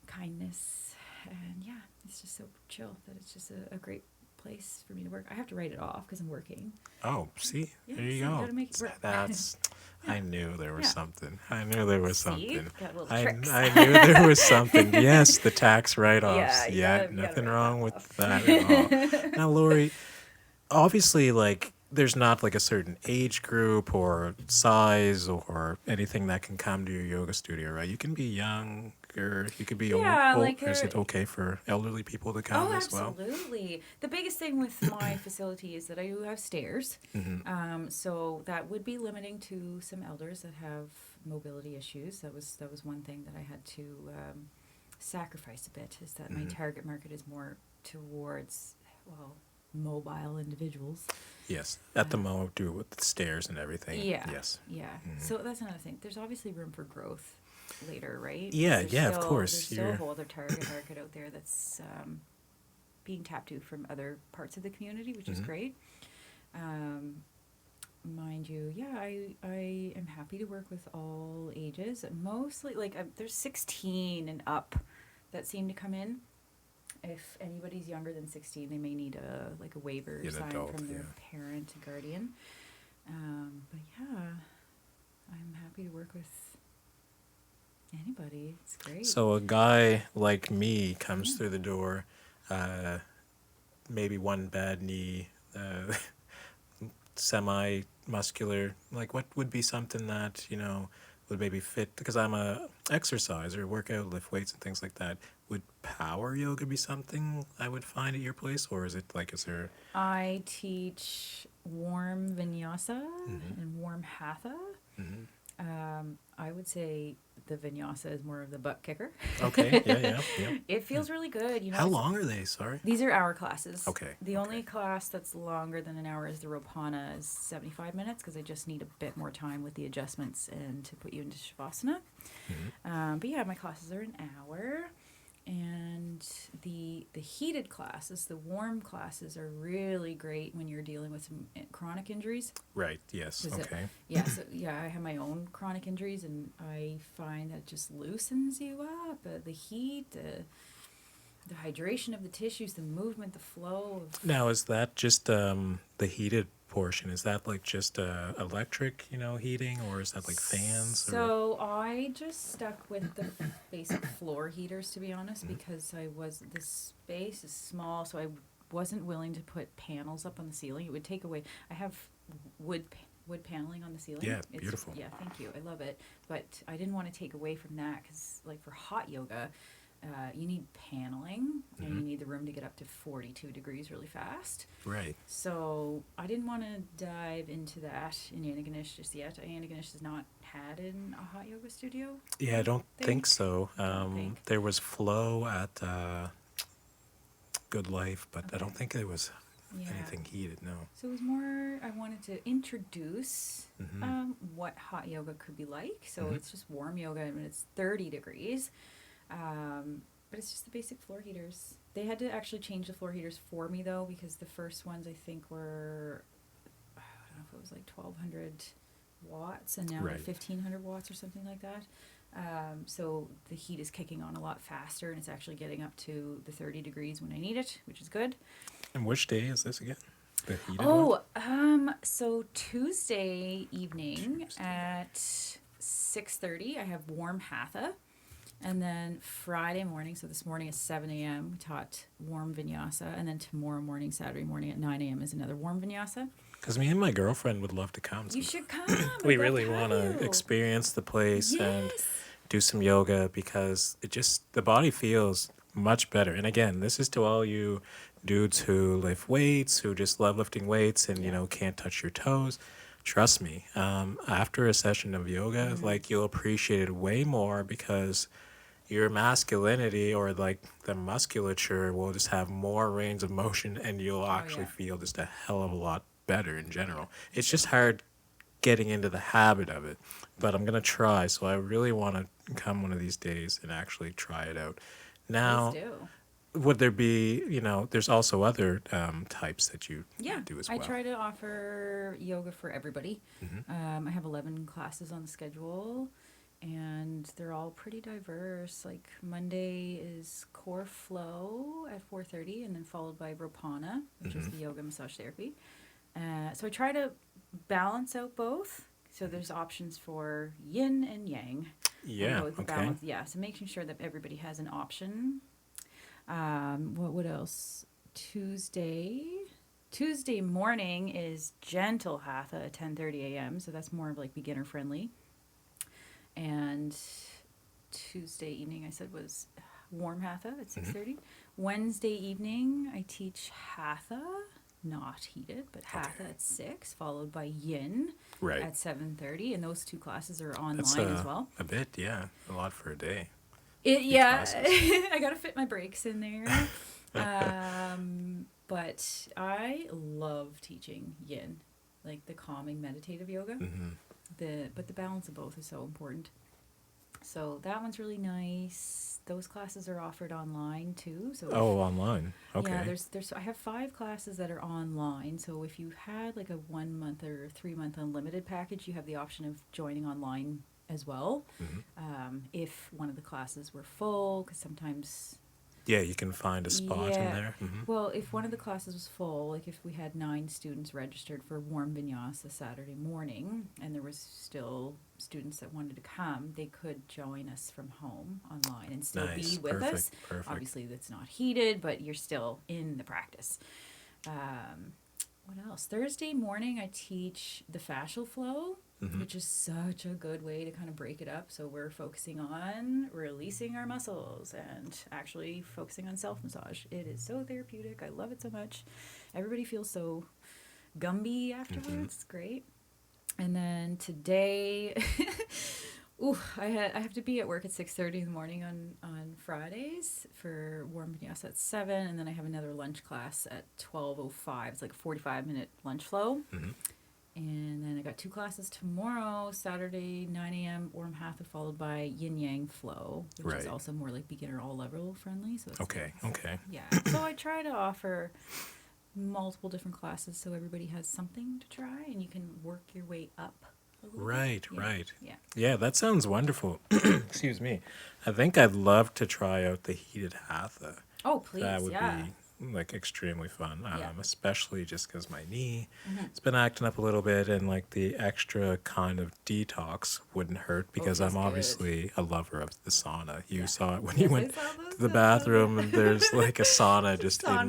kindness. And yeah, it's just so chill that it's just a great place for me to work. I have to write it off because I'm working. Oh, see, Yeah, there you so go. gotta make it work. That's. Yeah. I knew there was Yeah. something. I knew there was See? something. Got little I tricks. knew there was something. Yes, the tax write-offs. Yeah, you gotta Nothing write wrong that with off. that at all. Now, Lori, obviously, like, there's not like a certain age group or size or anything that can come to your yoga studio, right? You can be young or you could be old. Yeah, old. like Is there- it okay for elderly people to come Oh, as well? absolutely. The biggest thing with my facility is that I do have stairs. Mm-hmm. So that would be limiting to some elders that have mobility issues. That was one thing that I had to sacrifice a bit. Is that my target market is more towards mobile individuals. Yes, at the moment, do it with the stairs and everything. Yeah. Yes. Yeah. So that's another thing. There's obviously room for growth later, right? Yeah, There's yeah, of still- course. There's still a whole other target market out there that's being tapped to from other parts of the community, which is great. Mind you, yeah, I am happy to work with all ages. Mostly, like, there's 16 and up that seem to come in. If anybody's younger than 16, they may need a waiver An signed adult, from their yeah. parent or guardian. But yeah, I'm happy to work with anybody. It's great. So a guy like me comes through the door, maybe one bad knee, semi-muscular. Like, what would be something that would maybe fit? Because I'm a exerciser, workout, lift weights, and things like that. Would power yoga be something I would find at your place, or is it like, is there? I teach warm vinyasa and warm hatha. Mhm. I would say the vinyasa is more of the butt kicker. Okay, yeah. It feels really good. How long are they? Sorry. These are hour classes. Okay, The only okay. class that's longer than an hour is the Ropana, is 75 minutes because I just need a bit more time with the adjustments and to put you into Shavasana. But yeah, my classes are an hour. And the heated classes, the warm classes, are really great when you're dealing with some chronic injuries. Right. Yes. Is it- Okay. I have my own chronic injuries, and I find that it just loosens you up. The heat, the hydration of the tissues, the movement, the flow of. Now, is that just the heated portion? Is that like just electric, heating, or is that like fans or? So I just stuck with the basic floor heaters, to be honest, because the space is small, so I wasn't willing to put panels up on the ceiling. It would take away. I have wood paneling on the ceiling. Yeah, beautiful. Yeah, thank you. I love it, but I didn't want to take away from that because, like, for hot yoga, you need paneling and you need the room to get up to 42 degrees really fast. Right. So I didn't want to dive into that in Antigonish just yet. Antigonish has not had in a hot yoga studio. Yeah, I don't think so. think. There was flow at Good Life, but I don't think there was Yeah. anything heated. No. So it was more, I wanted to introduce what hot yoga could be like. So it's just warm yoga and it's 30 degrees. But it's just the basic floor heaters. They had to actually change the floor heaters for me, though, because the first ones I think were, I don't know if it was like 1,200 watts, and now Right. they're 1,500 watts or something like that. So the heat is kicking on a lot faster, and it's actually getting up to the 30 degrees when I need it, which is good. And which day is this again? The heated one? So Tuesday evening at 6:30, I have warm hatha. And then Friday morning, so this morning at 7 a.m., we taught warm vinyasa. And then tomorrow morning, Saturday morning at 9 a.m. is another warm vinyasa. Because me and my girlfriend would love to come. You should come. We I'd love really to have want to you. experience the place and Yes. do some yoga because the body feels much better. And again, this is to all you dudes who lift weights, who just love lifting weights and, can't touch your toes. Trust me, after a session of yoga, like you'll appreciate it way more because your masculinity or like the musculature will just have more range of motion and you'll actually feel just a hell of a lot better in general. It's just hard getting into the habit of it, but I'm going to try. So I really want to come one of these days and actually try it out. Now, Please do. would there be, there's also other types that you do as well. I try to offer yoga for everybody. I have 11 classes on the schedule, and they're all pretty diverse. Like Monday is core flow at 4:30, and then followed by Ropana, which is the yoga massage therapy. So I try to balance out both. So there's options for yin and yang. Yeah, The okay. balance, so making sure that everybody has an option. What else? Tuesday morning is gentle hatha at 10:30 a.m. So that's more of like beginner friendly. And Tuesday evening, I said, was warm hatha at 6:30. Wednesday evening, I teach hatha, not heated, but hatha at 6, followed by yin at 7:30. And those two classes are online as well. A bit, yeah. A lot for a day. I got to fit my breaks in there. But I love teaching yin, like the calming meditative yoga. But the balance of both is so important. So that one's really nice. Those classes are offered online too. So Online. Okay. yeah, there's I have 5 classes that are online. So if you had like a 1 month or 3 month unlimited package, you have the option of joining online as well. If one of the classes were full, because sometimes. Yeah, you can find a spot in there. Well, if one of the classes was full, like if we had 9 students registered for warm vinyasa Saturday morning, and there was still students that wanted to come, they could join us from home online and still be with us. Perfect. Obviously, that's not heated, but you're still in the practice. What else? Thursday morning, I teach the fascial flow, which is such a good way to kind of break it up. So we're focusing on releasing our muscles and actually focusing on self-massage. It is so therapeutic. I love it so much. Everybody feels so Gumby afterwards. It's great. And then today, I have to be at work at 6:30 in the morning on Fridays for warm vinyasa at 7, and then I have another lunch class at 12:05. It's like a 45-minute lunch flow. And then I got 2 classes tomorrow, Saturday, 9 a.m. warm hatha, followed by yin yang flow, which is also more like beginner all level friendly. So it's Okay. Yeah. So I try to offer multiple different classes so everybody has something to try and you can work your way up a little bit. Right. Yeah. Yeah, that sounds wonderful. Excuse me. I think I'd love to try out the heated hatha. Oh, That please, would yeah. be like extremely fun, Yeah. especially just because my knee Mm-hmm. it's been acting up a little bit, and like the extra kind of detox wouldn't hurt Oh, it because feels I'm good. obviously a lover of the sauna. You Yeah. saw it when you Yes, I went saw to those. the I saw bathroom, and there's like a sauna the just in sauna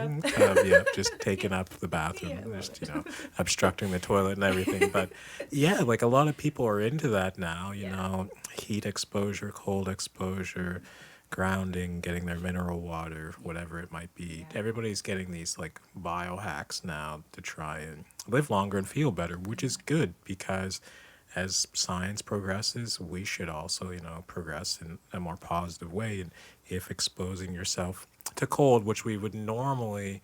in the my tub. tub. Yeah, just taking up the bathroom, Yeah, I love just it. obstructing the toilet and everything. But yeah, like a lot of people are into that now. Yeah. Heat exposure, cold exposure, grounding, getting their mineral water, Yeah. whatever it might be. Yeah. Everybody's getting these like biohacks now to try and live longer and feel better, which is Yeah. good because as science progresses, we should also, progress in a more positive way. And if exposing yourself to cold, which we would normally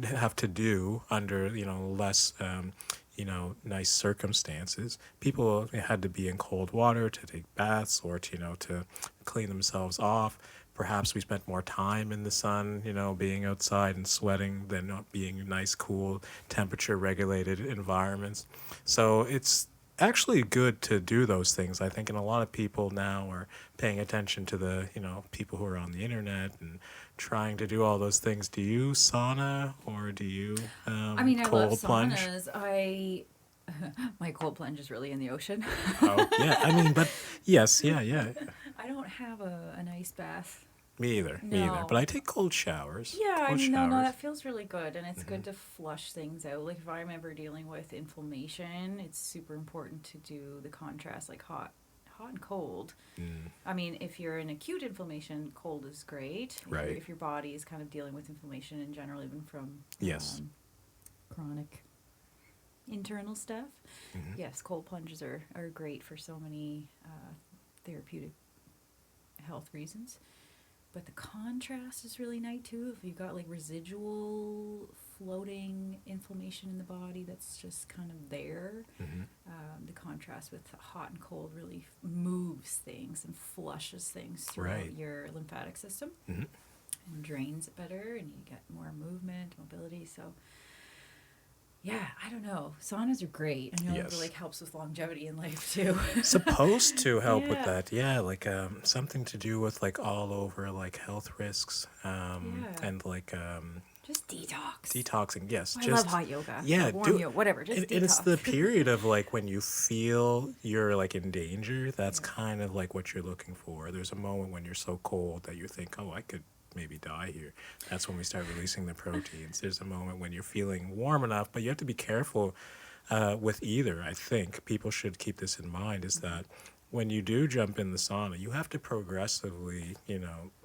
have to do under, less, nice circumstances, people had to be in cold water to take baths or to, to clean themselves off. Perhaps we spent more time in the sun, being outside and sweating than not being in nice, cool, temperature regulated environments. So it's actually good to do those things, I think. And a lot of people now are paying attention to the, people who are on the internet and trying to do all those things. Do you sauna or do you I mean, I love cold plunge? saunas. My cold plunge is really in the ocean. Oh, yeah. I mean, but yes, yeah, yeah. I don't have an ice bath. Me either. Me either. But No. I take cold showers. Yeah, I Cold mean, no, showers. that feels really good, and it's good to flush things out. Like if I'm ever dealing with inflammation, it's super important to do the contrast, like hot and cold. Mm, I mean, if you're in acute inflammation, cold is great. right. If your body is kind of dealing with inflammation in general, even from Yes. chronic internal stuff, Hmm. yes, cold plunges are great for so many therapeutic health reasons. But the contrast is really nice too. If you've got like residual floating inflammation in the body that's just kind of there, Hmm. the contrast with hot and cold really moves things and flushes things throughout Right. your lymphatic system Hmm. and drains it better, and you get more movement, mobility. So, yeah, I don't know. Saunas are great. I know it Yes. like helps with longevity in life too. Supposed to help with Yeah. that, yeah, like something to do with like all over like health risks, Yeah. and like Just detox. detoxing. Yes, I love just hot yoga. yeah, Warm do yoga, whatever. Just and it's the detox. period of like when you feel you're like in danger. That's Yeah. kind of like what you're looking for. There's a moment when you're so cold that you think, oh, I could maybe die here. That's when we start releasing the proteins. There's a moment when you're feeling warm enough, but you have to be careful with either. I think people should keep this in mind is that when you do jump in the sauna, you have to progressively,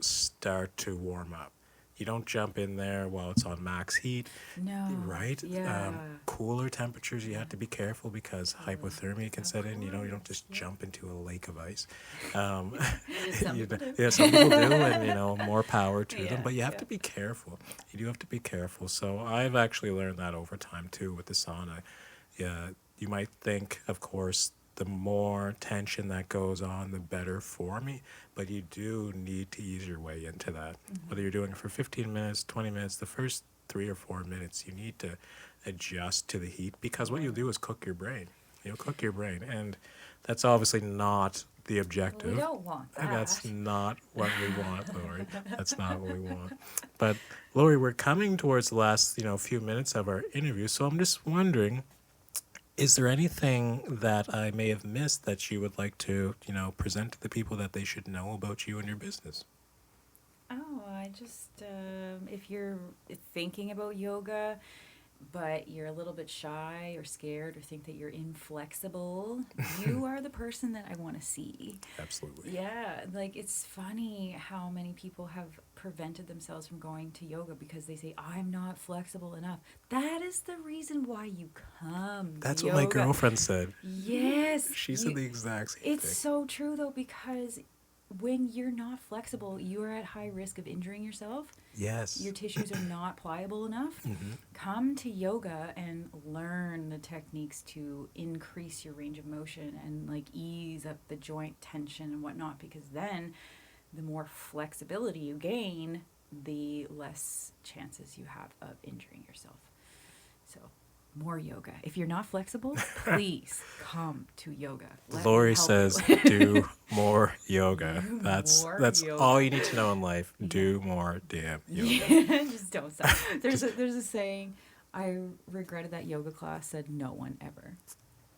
start to warm up. You don't jump in there while it's on max heat, No. right? Yeah. Cooler temperatures, you Yeah. have to be careful because Totally. hypothermia can Of set in. You don't course. just Yeah. jump into a lake of ice. Um, Some people do. yeah, some people do, and more power to them. Yeah. But you have Yeah. to be careful. You do have to be careful. So I've actually learned that over time too with the sauna. Yeah, you might think, of course, the more tension that goes on, the better for me. But you do need to ease your way into that. Whether you're doing it for 15 minutes, 20 minutes, the first 3 or 4 minutes, you need to adjust to the heat because what you'll do is cook your brain. You'll cook your brain. And that's obviously not the Well, objective. we don't want And that's that. not what we want, Lori. That's not what we want. But Lori, we're coming towards the last, few minutes of our interview. So I'm just wondering, is there anything that I may have missed that you would like to, present to the people that they should know about you and your business? Oh, I just, if you're thinking about yoga, but you're a little bit shy or scared or think that you're inflexible, you are the person that I want to see. Absolutely. Yeah, like it's funny how many people have prevented themselves from going to yoga because they say, I'm not flexible enough. That is the reason why you come to That's what yoga. my girlfriend said. Yes. She said the exact same It's thing. so true though, because when you're not flexible, you are at high risk of injuring yourself. Yes. Your tissues are not pliable enough. Hmm. Come to yoga and learn the techniques to increase your range of motion and like ease up the joint tension and whatnot, because then the more flexibility you gain, the less chances you have of injuring yourself. So, more yoga. If you're not flexible, please come to yoga. Let me Lori help says, you. do more yoga. Do That's more that's all yoga. you need to know in life. Yeah. Do more damn yoga. Yeah, just don't stop. There's a saying. I regretted that yoga class. Said no one ever.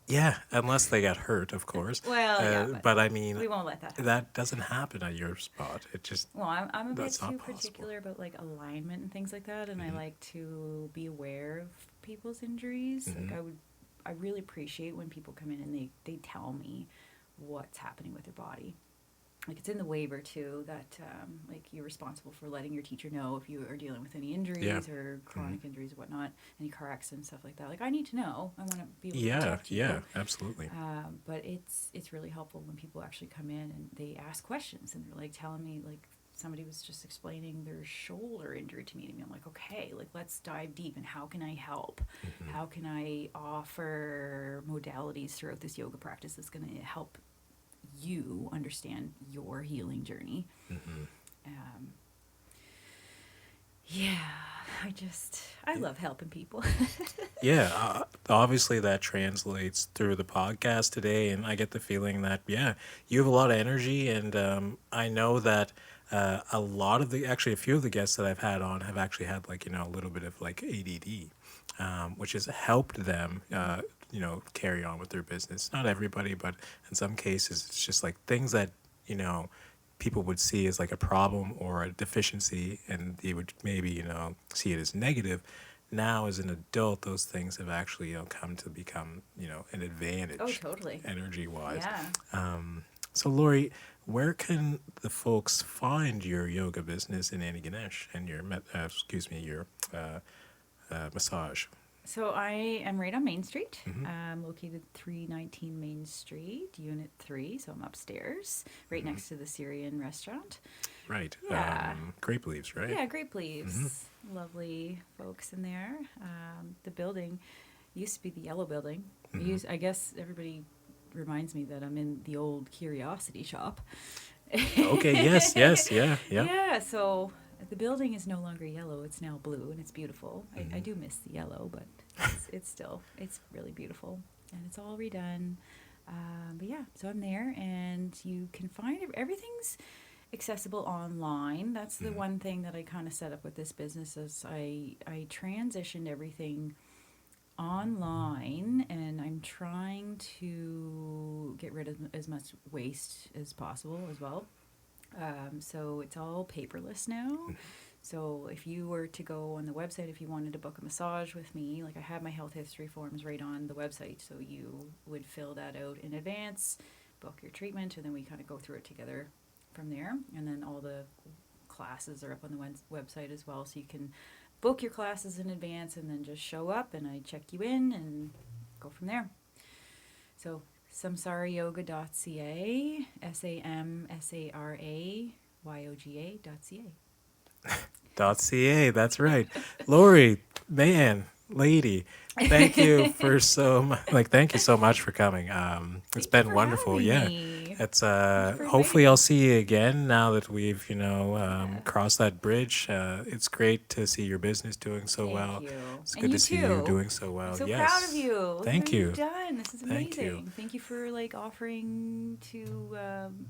Yeah, unless they got hurt, of course. Well, yeah, but But I mean, we won't let that happen. that doesn't happen at your spot. It just Well, I'm a bit that's not too possible. particular about like alignment and things like that, and I Hmm. like to be aware of people's injuries. Like Hmm. I really appreciate when people come in and they tell me what's happening with their body. Like it's in the waiver too that like you're responsible for letting your teacher know if you are dealing with any Yeah. injuries or Hmm. chronic injuries or whatnot, any car accidents, stuff like that. Like I need to know. I want to be able to Yeah. protect Yeah. you. Absolutely. But it's really helpful when people actually come in and they ask questions and they're like telling me like somebody was just explaining their shoulder injury to me and I'm like, okay, like let's dive deep and how can I help? Hmm. How can I offer modalities throughout this yoga practice that's going to help you understand your healing journey? Hmm. Um, yeah, I love helping people. Yeah, obviously that translates through the podcast today, and I get the feeling that yeah, you have a lot of energy, and I know that a lot of actually a few of the guests that I've had on have actually had like a little bit of like ADD, which has helped them carry on with their business. Not everybody, but in some cases, it's just like things that you know people would see as like a problem or a deficiency and they would maybe see it as negative. Now as an adult those things have actually come to become an Oh, advantage totally. energy wise. Yeah. So Laurie, where can the folks find your yoga business in Antigonish and your your massage? So I am right on Main Street. Hmm. I'm located 319 Main Street, Unit 3. So I'm upstairs, right Hmm. next to the Syrian restaurant. Right. Yeah. Grape leaves, right? Yeah, Grape Hmm. Leaves. Lovely folks in there. The building used to be the Yellow Building. Hmm. I guess everybody reminds me that I'm in the old Curiosity Shop. Okay, yes, yes, yeah, yeah. Yeah, so the building is no longer yellow, it's now blue and it's beautiful. I Hmm. do miss the yellow, but it's really beautiful and it's all redone. But yeah, so I'm there and you can find everything's accessible online. That's the Hmm. one thing that I kind of set up with this business is I transitioned everything online and I'm trying to get rid of as much waste as possible as well. So it's all paperless now. So if you were to go on the website, if you wanted to book a massage with me, like I have my health history forms right on the website. So you would fill that out in advance, book your treatment, and then we kind of go through it together from there. And then all the classes are up on the website as well. So you can book your classes in advance and then just show up and I check you in and go from there. So samsarayoga.ca, samsarayoga.ca. .ca, that's right. Lori, man, lady, thank you for thank you so much for coming. It's Thank you been for wonderful. having Yeah. me. It's Thank you for inviting hopefully me. I'll see you again now that we've Yeah. crossed that bridge. It's great to see your business doing so Thank well. you. It's And good to you see you too. doing so I'm well. so proud of Yes. you. Look at what Thank you've you. done. This is Thank you. amazing. Thank you for like offering to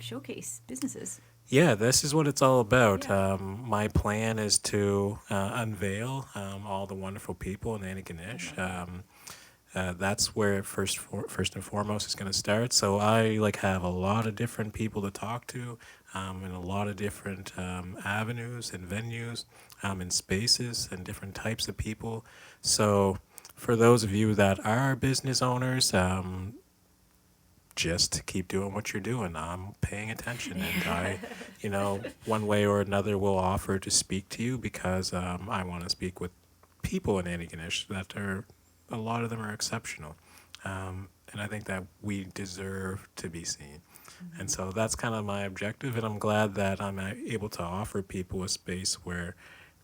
showcase businesses. Yeah, this is what it's all about. Yeah. My plan is to unveil all the wonderful people in I Antigonish. love that. That's where first and foremost is going to start. So I like have a lot of different people to talk to, and a lot of different avenues and venues, and spaces and different types of people. So for those of you that are business owners, just keep doing what you're doing. I'm paying attention, and one way or another, will offer to speak to you because I want to speak with people in Antigonish that are a lot of them are exceptional, and I think that we deserve to be seen. And Mhm. so that's kind of my objective, and I'm glad that I'm able to offer people a space where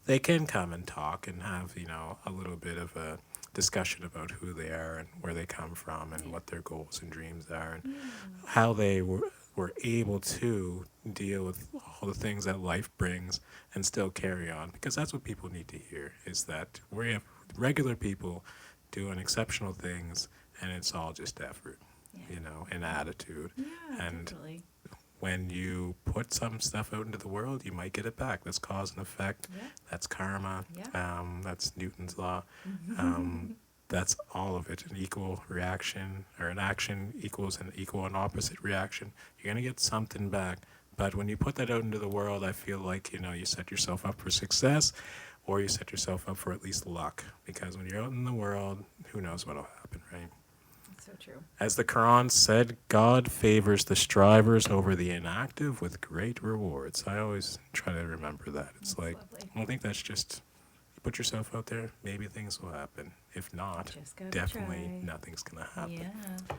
they can come and talk and have a little bit of a discussion about who they are and where they come from and Yeah. what their goals and dreams are and Yeah. how they were able to deal with all the things that life brings and still carry on, because that's what people need to hear, is that we have regular people doing exceptional things and it's all just effort, Yeah. and attitude. Yeah, And definitely. when you put some stuff out into the world, you might get it back. That's cause and effect. Yeah. That's karma. Yeah. That's Newton's law. That's all of it. An equal reaction or an action equals an equal and opposite reaction. You're going to get something back. But when you put that out into the world, I feel like, you set yourself up for success, or you set yourself up for at least luck. Because when you're out in the world, who knows what'll happen, right? That's so true. As the Quran said, God favors the strivers over the inactive with great rewards. I always try to remember that. It's That's like, lovely. I think that's just, you put yourself out there, maybe things will happen. If not, Just gotta definitely try. nothing's going to happen. Yeah.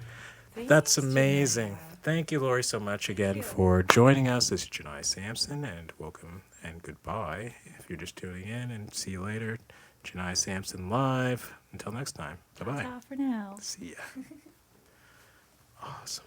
That's Thanks, amazing. Janaya. Thank you, Laurie, so much again you. for joining us. This is Janai Sampson, and welcome and goodbye if you're just tuning in, and see you later. Janai Sampson live. Until next time. Bye-bye. Ta for now. See ya. Awesome.